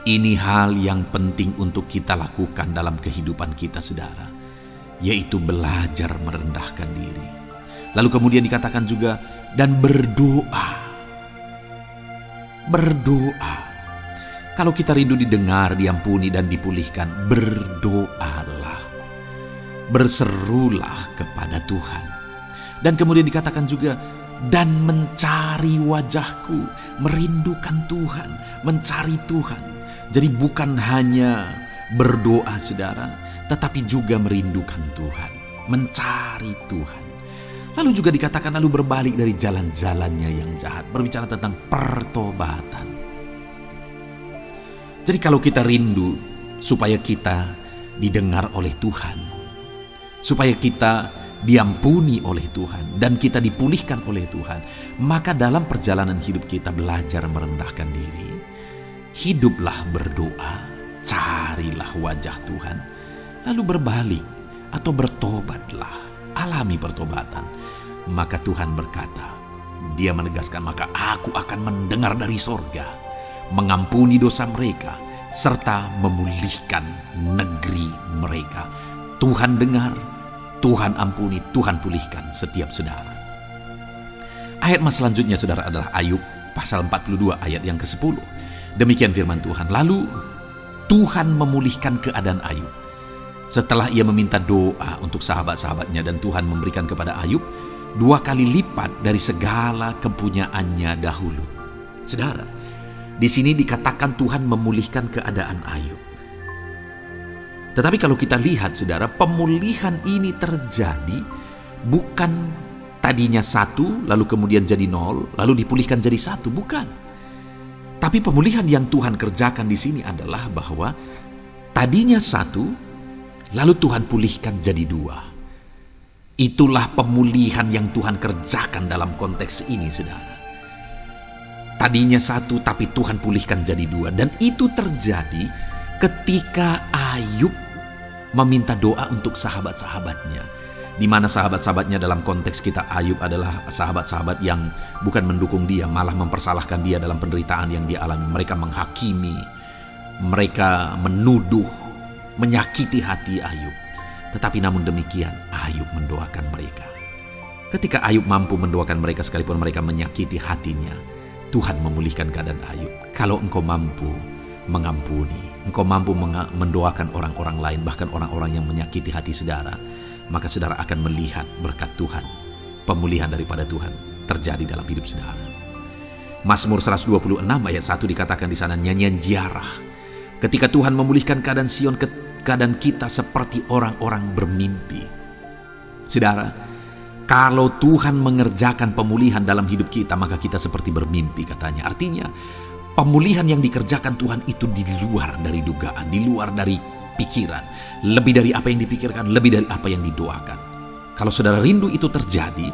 Ini hal yang penting untuk kita lakukan dalam kehidupan kita, saudara, yaitu belajar merendahkan diri. Lalu kemudian dikatakan juga, dan berdoa. Berdoa. Kalau kita rindu didengar, diampuni, dan dipulihkan, berdoalah. Berserulah kepada Tuhan. Dan kemudian dikatakan juga, dan mencari wajahku, merindukan Tuhan, mencari Tuhan. Jadi bukan hanya berdoa, saudara, tetapi juga merindukan Tuhan, mencari Tuhan. Lalu juga dikatakan lalu berbalik dari jalan-jalannya yang jahat, berbicara tentang pertobatan. Jadi kalau kita rindu supaya kita didengar oleh Tuhan, supaya kita diampuni oleh Tuhan, dan kita dipulihkan oleh Tuhan, maka dalam perjalanan hidup kita belajar merendahkan diri, hiduplah berdoa, carilah wajah Tuhan, lalu berbalik atau bertobatlah, alami pertobatan. Maka Tuhan berkata, Dia menegaskan, maka aku akan mendengar dari sorga, mengampuni dosa mereka, serta memulihkan negeri mereka. Tuhan dengar, Tuhan ampuni, Tuhan pulihkan setiap saudara. Ayat mas selanjutnya saudara adalah Ayub pasal 42 ayat yang ke-10. Demikian firman Tuhan. Lalu Tuhan memulihkan keadaan Ayub. Setelah ia meminta doa untuk sahabat-sahabatnya, dan Tuhan memberikan kepada Ayub 2 kali lipat dari segala kepunyaannya dahulu. Saudara, di sini dikatakan Tuhan memulihkan keadaan Ayub. Tetapi kalau kita lihat saudara, pemulihan ini terjadi bukan tadinya 1, lalu kemudian jadi 0, lalu dipulihkan jadi 1, bukan. Tapi pemulihan yang Tuhan kerjakan di sini adalah bahwa tadinya 1, lalu Tuhan pulihkan jadi 2. Itulah pemulihan yang Tuhan kerjakan dalam konteks ini saudara. Tadinya 1, tapi Tuhan pulihkan jadi 2. Dan itu terjadi ketika Ayub meminta doa untuk sahabat-sahabatnya, di mana sahabat-sahabatnya dalam konteks kita Ayub adalah sahabat-sahabat yang bukan mendukung dia, malah mempersalahkan dia dalam penderitaan yang dia alami. Mereka menghakimi, mereka menuduh, menyakiti hati Ayub. Tetapi namun demikian Ayub mendoakan mereka. Ketika Ayub mampu mendoakan mereka sekalipun mereka menyakiti hatinya, Tuhan memulihkan keadaan Ayub. Kalau engkau mampu mengampuni, engkau mampu mendoakan orang-orang lain, bahkan orang-orang yang menyakiti hati saudara, maka saudara akan melihat berkat Tuhan, pemulihan daripada Tuhan terjadi dalam hidup saudara. Mazmur 126 ayat 1 dikatakan di sana, nyanyian ziarah. Ketika Tuhan memulihkan keadaan Sion, keadaan kita seperti orang-orang bermimpi. Saudara, kalau Tuhan mengerjakan pemulihan dalam hidup kita, maka kita seperti bermimpi katanya. Artinya, pemulihan yang dikerjakan Tuhan itu di luar dari dugaan, di luar dari pikiran, lebih dari apa yang dipikirkan, lebih dari apa yang didoakan. Kalau saudara rindu itu terjadi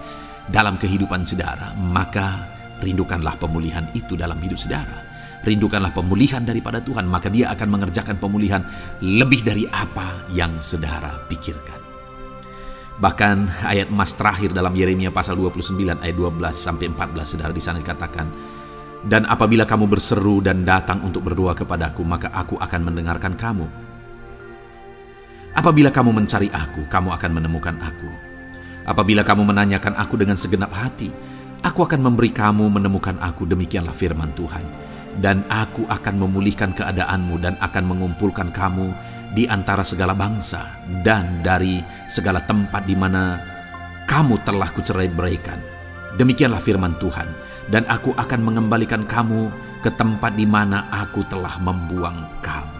dalam kehidupan saudara, maka rindukanlah pemulihan itu dalam hidup saudara. Rindukanlah pemulihan daripada Tuhan, maka Dia akan mengerjakan pemulihan lebih dari apa yang saudara pikirkan. Bahkan ayat emas terakhir dalam Yeremia pasal 29 ayat 12 sampai 14 saudara, di sana dikatakan, dan apabila kamu berseru dan datang untuk berdoa kepadaku, maka aku akan mendengarkan kamu. Apabila kamu mencari aku, kamu akan menemukan aku. Apabila kamu menanyakan aku dengan segenap hati, aku akan memberi kamu menemukan aku. Demikianlah firman Tuhan. Dan aku akan memulihkan keadaanmu dan akan mengumpulkan kamu di antara segala bangsa dan dari segala tempat di mana kamu telah kucerai-beraikan. Demikianlah firman Tuhan. Dan aku akan mengembalikan kamu ke tempat di mana aku telah membuang kamu.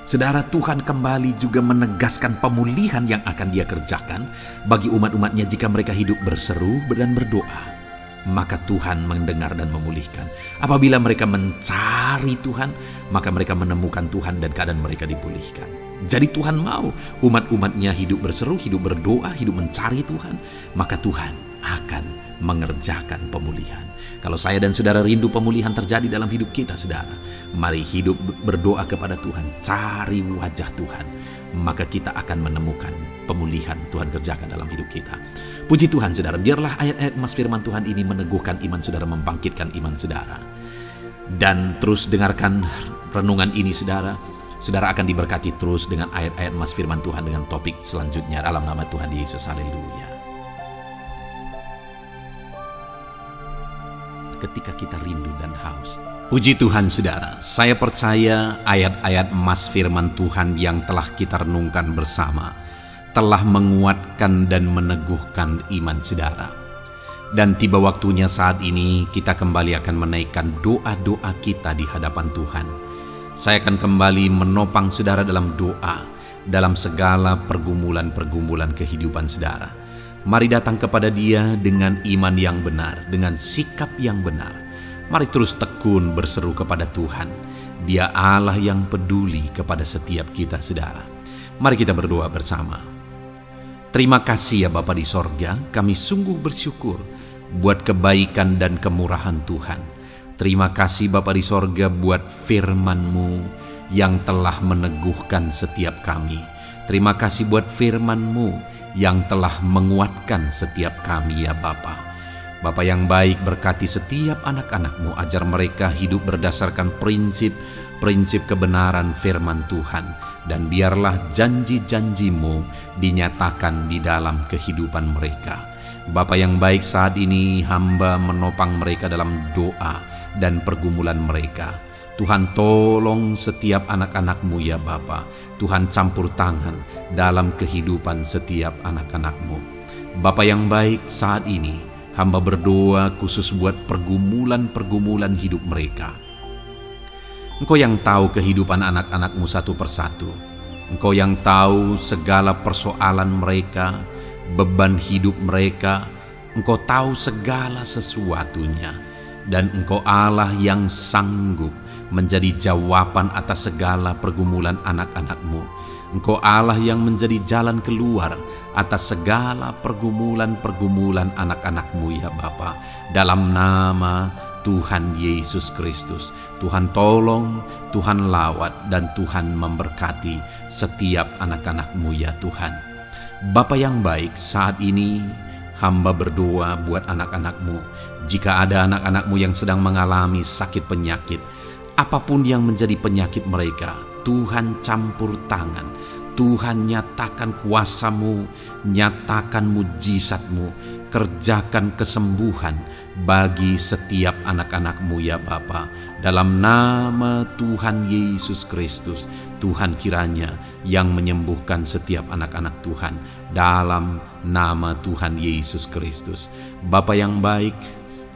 Saudara, Tuhan kembali juga menegaskan pemulihan yang akan Dia kerjakan bagi umat-umatnya jika mereka hidup berseru dan berdoa. Maka Tuhan mendengar dan memulihkan. Apabila mereka mencari Tuhan, maka mereka menemukan Tuhan dan keadaan mereka dipulihkan. Jadi Tuhan mau umat-umatnya hidup berseru, hidup berdoa, hidup mencari Tuhan, maka Tuhan akan mengerjakan pemulihan. Kalau saya dan saudara rindu pemulihan terjadi dalam hidup kita saudara, mari hidup berdoa kepada Tuhan, cari wajah Tuhan, maka kita akan menemukan pemulihan Tuhan kerjakan dalam hidup kita. Puji Tuhan saudara, biarlah ayat-ayat emas firman Tuhan ini meneguhkan iman saudara, membangkitkan iman saudara. Dan terus dengarkan renungan ini saudara, saudara akan diberkati terus dengan ayat-ayat emas firman Tuhan dengan topik selanjutnya dalam nama Tuhan Yesus. Haleluya. Ketika kita rindu dan haus. Puji Tuhan saudara, saya percaya ayat-ayat emas firman Tuhan yang telah kita renungkan bersama telah menguatkan dan meneguhkan iman saudara. Dan tiba waktunya saat ini kita kembali akan menaikkan doa-doa kita di hadapan Tuhan. Saya akan kembali menopang saudara dalam doa
dalam segala pergumulan-pergumulan kehidupan saudara. Mari datang kepada Dia dengan iman yang benar, dengan sikap yang benar. Mari terus tekun berseru kepada Tuhan. Dia Allah yang peduli kepada setiap kita, saudara. Mari kita berdoa bersama. Terima kasih ya Bapa di sorga, kami sungguh bersyukur buat kebaikan dan kemurahan Tuhan. Terima kasih Bapa di sorga buat firman-Mu yang telah meneguhkan setiap kami. Terima kasih buat firman-Mu yang telah menguatkan setiap kami ya Bapa. Bapa yang baik, berkati setiap anak-anak-Mu, ajar mereka hidup berdasarkan prinsip kebenaran firman Tuhan. Dan biarlah janji-janji-Mu dinyatakan di dalam kehidupan mereka. Bapa yang baik, saat ini hamba menopang mereka dalam doa dan pergumulan mereka. Tuhan tolong setiap anak-anak-Mu ya Bapa. Tuhan campur tangan dalam kehidupan setiap anak-anak-Mu. Bapa yang baik, saat ini hamba berdoa khusus buat pergumulan-pergumulan hidup mereka. Engkau yang tahu kehidupan anak-anak-Mu satu persatu. Engkau yang tahu segala persoalan mereka, beban hidup mereka. Engkau tahu segala sesuatunya. Dan Engkau Allah yang sanggup menjadi jawaban atas segala pergumulan anak-anak-Mu. Engkau Allah yang menjadi jalan keluar atas segala pergumulan-pergumulan anak-anak-Mu ya Bapa. Dalam nama Tuhan Yesus Kristus, Tuhan tolong, Tuhan lawat, dan Tuhan memberkati setiap anak-anak-Mu ya Tuhan. Bapa yang baik, saat ini hamba berdoa buat anak-anak-Mu. Jika ada anak-anak-Mu yang sedang mengalami sakit penyakit, apapun yang menjadi penyakit mereka, Tuhan campur tangan. Tuhan nyatakan kuasa-Mu, nyatakan mujizat-Mu, kerjakan kesembuhan bagi setiap anak-anak-Mu ya Bapa. Dalam nama Tuhan Yesus Kristus, Tuhan kiranya yang menyembuhkan setiap anak-anak Tuhan. Dalam nama Tuhan Yesus Kristus. Bapa yang baik,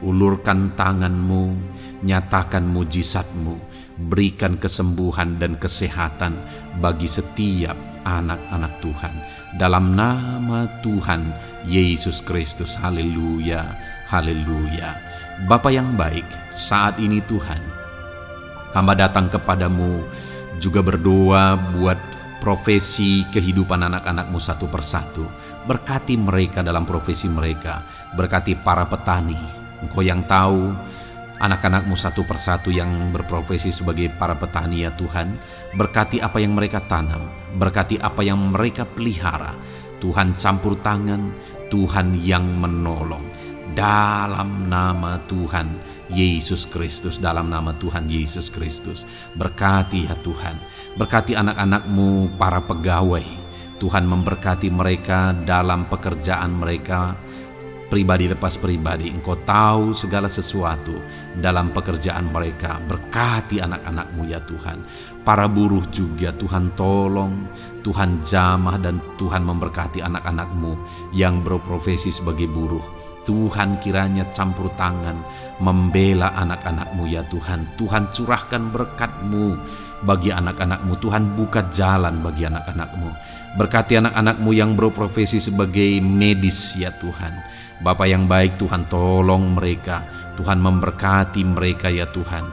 ulurkan tangan-Mu, nyatakan mujizat-Mu, berikan kesembuhan dan kesehatan bagi setiap anak-anak Tuhan. Dalam nama Tuhan Yesus Kristus. Haleluya, haleluya. Bapa yang baik, saat ini Tuhan, hamba datang kepadamu juga berdoa buat profesi kehidupan anak-anak-Mu satu persatu. Berkati mereka dalam profesi mereka. Berkati para petani. Engkau yang tahu anak-anak-Mu satu persatu yang berprofesi sebagai para petani ya Tuhan. Berkati apa yang mereka tanam, berkati apa yang mereka pelihara. Tuhan campur tangan, Tuhan yang menolong. Dalam nama Tuhan Yesus Kristus, dalam nama Tuhan Yesus Kristus. Berkati ya Tuhan, berkati anak-anak-Mu para pegawai. Tuhan memberkati mereka dalam pekerjaan mereka, pribadi lepas pribadi. Engkau tahu segala sesuatu dalam pekerjaan mereka. Berkati anak-anak-Mu ya Tuhan. Para buruh juga Tuhan tolong, Tuhan jamah, dan Tuhan memberkati anak-anak-Mu yang berprofesi sebagai buruh. Tuhan kiranya campur tangan membela anak-anak-Mu ya Tuhan. Tuhan curahkan berkat-Mu bagi anak-anak-Mu. Tuhan buka jalan bagi anak-anak-Mu. Berkati anak-anak-Mu yang berprofesi sebagai medis ya Tuhan. Bapa yang baik, Tuhan tolong mereka. Tuhan memberkati mereka ya Tuhan.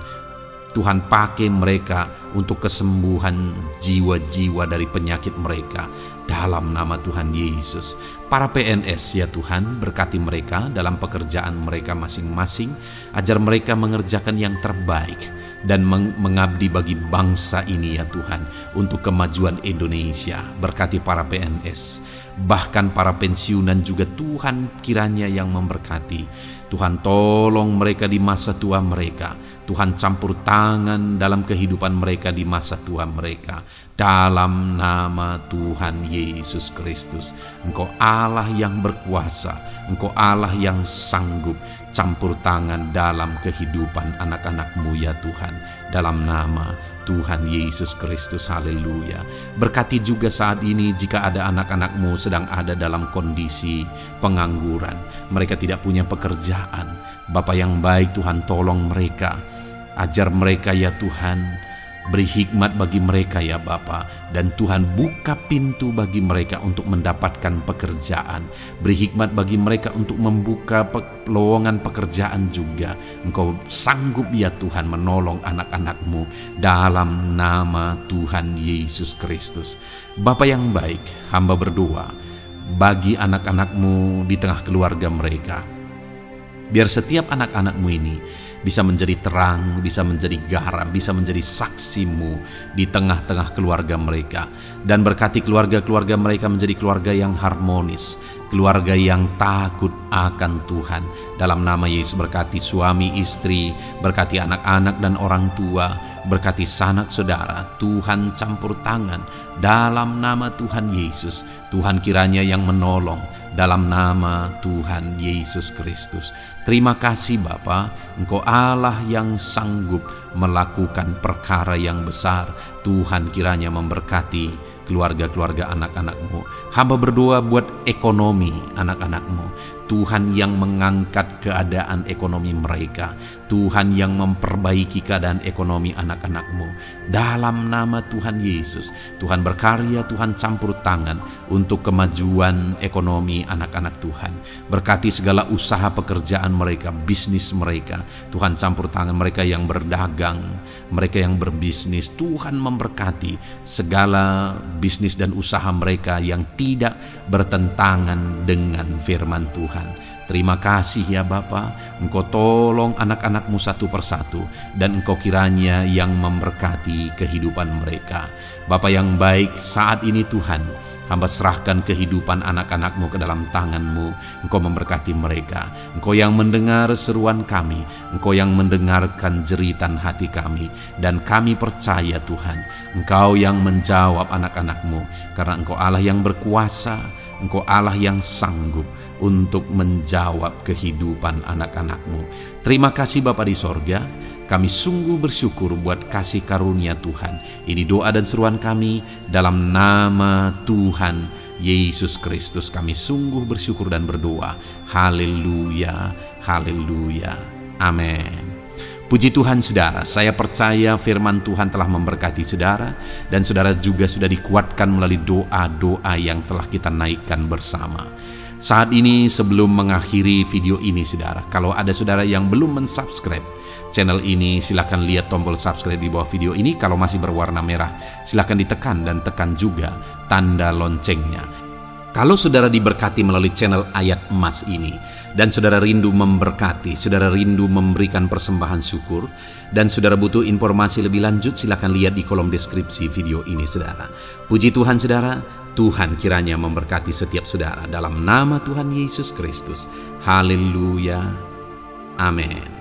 Tuhan pakai mereka untuk kesembuhan jiwa-jiwa dari penyakit mereka. Dalam nama Tuhan Yesus. Para PNS ya Tuhan, berkati mereka dalam pekerjaan mereka masing-masing. Ajar mereka mengerjakan yang terbaik dan mengabdi bagi bangsa ini ya Tuhan, untuk kemajuan Indonesia. Berkati para PNS. Bahkan para pensiunan juga Tuhan kiranya yang memberkati. Tuhan tolong mereka di masa tua mereka. Tuhan campur tangan dalam kehidupan mereka di masa tua mereka. Dalam nama Tuhan Yesus Kristus. Engkau Allah yang berkuasa. Engkau Allah yang sanggup. Campur tangan dalam kehidupan anak-anak-Mu ya Tuhan. Dalam nama Tuhan Yesus Kristus. Haleluya. Berkati juga saat ini jika ada anak-anak-Mu sedang ada dalam kondisi pengangguran. Mereka tidak punya pekerjaan. Bapa yang baik, Tuhan tolong mereka. Ajar mereka ya Tuhan
Beri hikmat bagi mereka ya Bapa, dan Tuhan buka pintu bagi mereka untuk mendapatkan pekerjaan. Beri hikmat bagi mereka untuk membuka lowongan pekerjaan juga. Engkau sanggup ya Tuhan menolong anak-anak-Mu dalam nama Tuhan Yesus Kristus. Bapa yang baik, hamba berdoa bagi anak-anak-Mu di tengah keluarga mereka. Biar setiap anak-anak-Mu ini bisa menjadi terang, bisa menjadi garam, bisa menjadi saksi-Mu di tengah-tengah keluarga mereka. Dan berkati keluarga-keluarga mereka menjadi keluarga yang harmonis, keluarga yang takut akan Tuhan. Dalam nama Yesus, berkati suami, istri, berkati anak-anak dan orang tua, berkati sanak saudara. Tuhan campur tangan dalam nama Tuhan Yesus. Tuhan kiranya yang menolong dalam nama Tuhan Yesus Kristus. Terima kasih Bapa, Engkau Allah yang sanggup melakukan perkara yang besar. Tuhan kiranya memberkati keluarga-keluarga anak-anak-Mu. Hamba berdoa buat ekonomi anak-anak-Mu. Tuhan yang mengangkat keadaan ekonomi mereka. Tuhan yang memperbaiki keadaan ekonomi anak-anak-Mu. Dalam nama Tuhan Yesus, Tuhan berkarya, Tuhan campur tangan untuk kemajuan ekonomi anak-anak Tuhan. Berkati segala usaha pekerjaan mereka, bisnis mereka. Tuhan campur tangan mereka yang berdagang, mereka yang berbisnis. Tuhan memberkati segala bisnis dan usaha mereka yang tidak bertentangan dengan firman Tuhan. Terima kasih ya Bapa, Engkau tolong anak-anak-Mu satu persatu, dan Engkau kiranya yang memberkati kehidupan mereka. Bapa yang baik, saat ini Tuhan, hamba serahkan kehidupan anak-anak-Mu ke dalam tangan-Mu. Engkau memberkati mereka. Engkau yang mendengar seruan kami, Engkau yang mendengarkan jeritan hati kami, dan kami percaya Tuhan, Engkau yang menjawab anak-anak-Mu, karena Engkau Allah yang berkuasa, Engkau Allah yang sanggup untuk menjawab kehidupan anak-anak-Mu. Terima kasih Bapa di sorga. Kami sungguh bersyukur buat kasih karunia Tuhan. Ini doa dan seruan kami dalam nama Tuhan Yesus Kristus. Kami sungguh bersyukur dan berdoa. Haleluya, haleluya, amin. Puji Tuhan saudara, saya percaya firman Tuhan telah memberkati saudara, dan saudara juga sudah dikuatkan melalui doa-doa yang telah kita naikkan bersama. Saat ini sebelum mengakhiri video ini saudara, kalau ada saudara yang belum mensubscribe channel ini, silakan lihat tombol subscribe di bawah video ini. Kalau masih berwarna merah, silakan ditekan dan tekan juga tanda loncengnya. Kalau saudara diberkati melalui channel Ayat Emas ini, dan saudara rindu memberkati, saudara rindu memberikan persembahan syukur, dan saudara butuh informasi lebih lanjut, silakan lihat di kolom deskripsi video ini saudara. Puji Tuhan saudara, Tuhan kiranya memberkati setiap saudara dalam nama Tuhan Yesus Kristus. Haleluya, amin.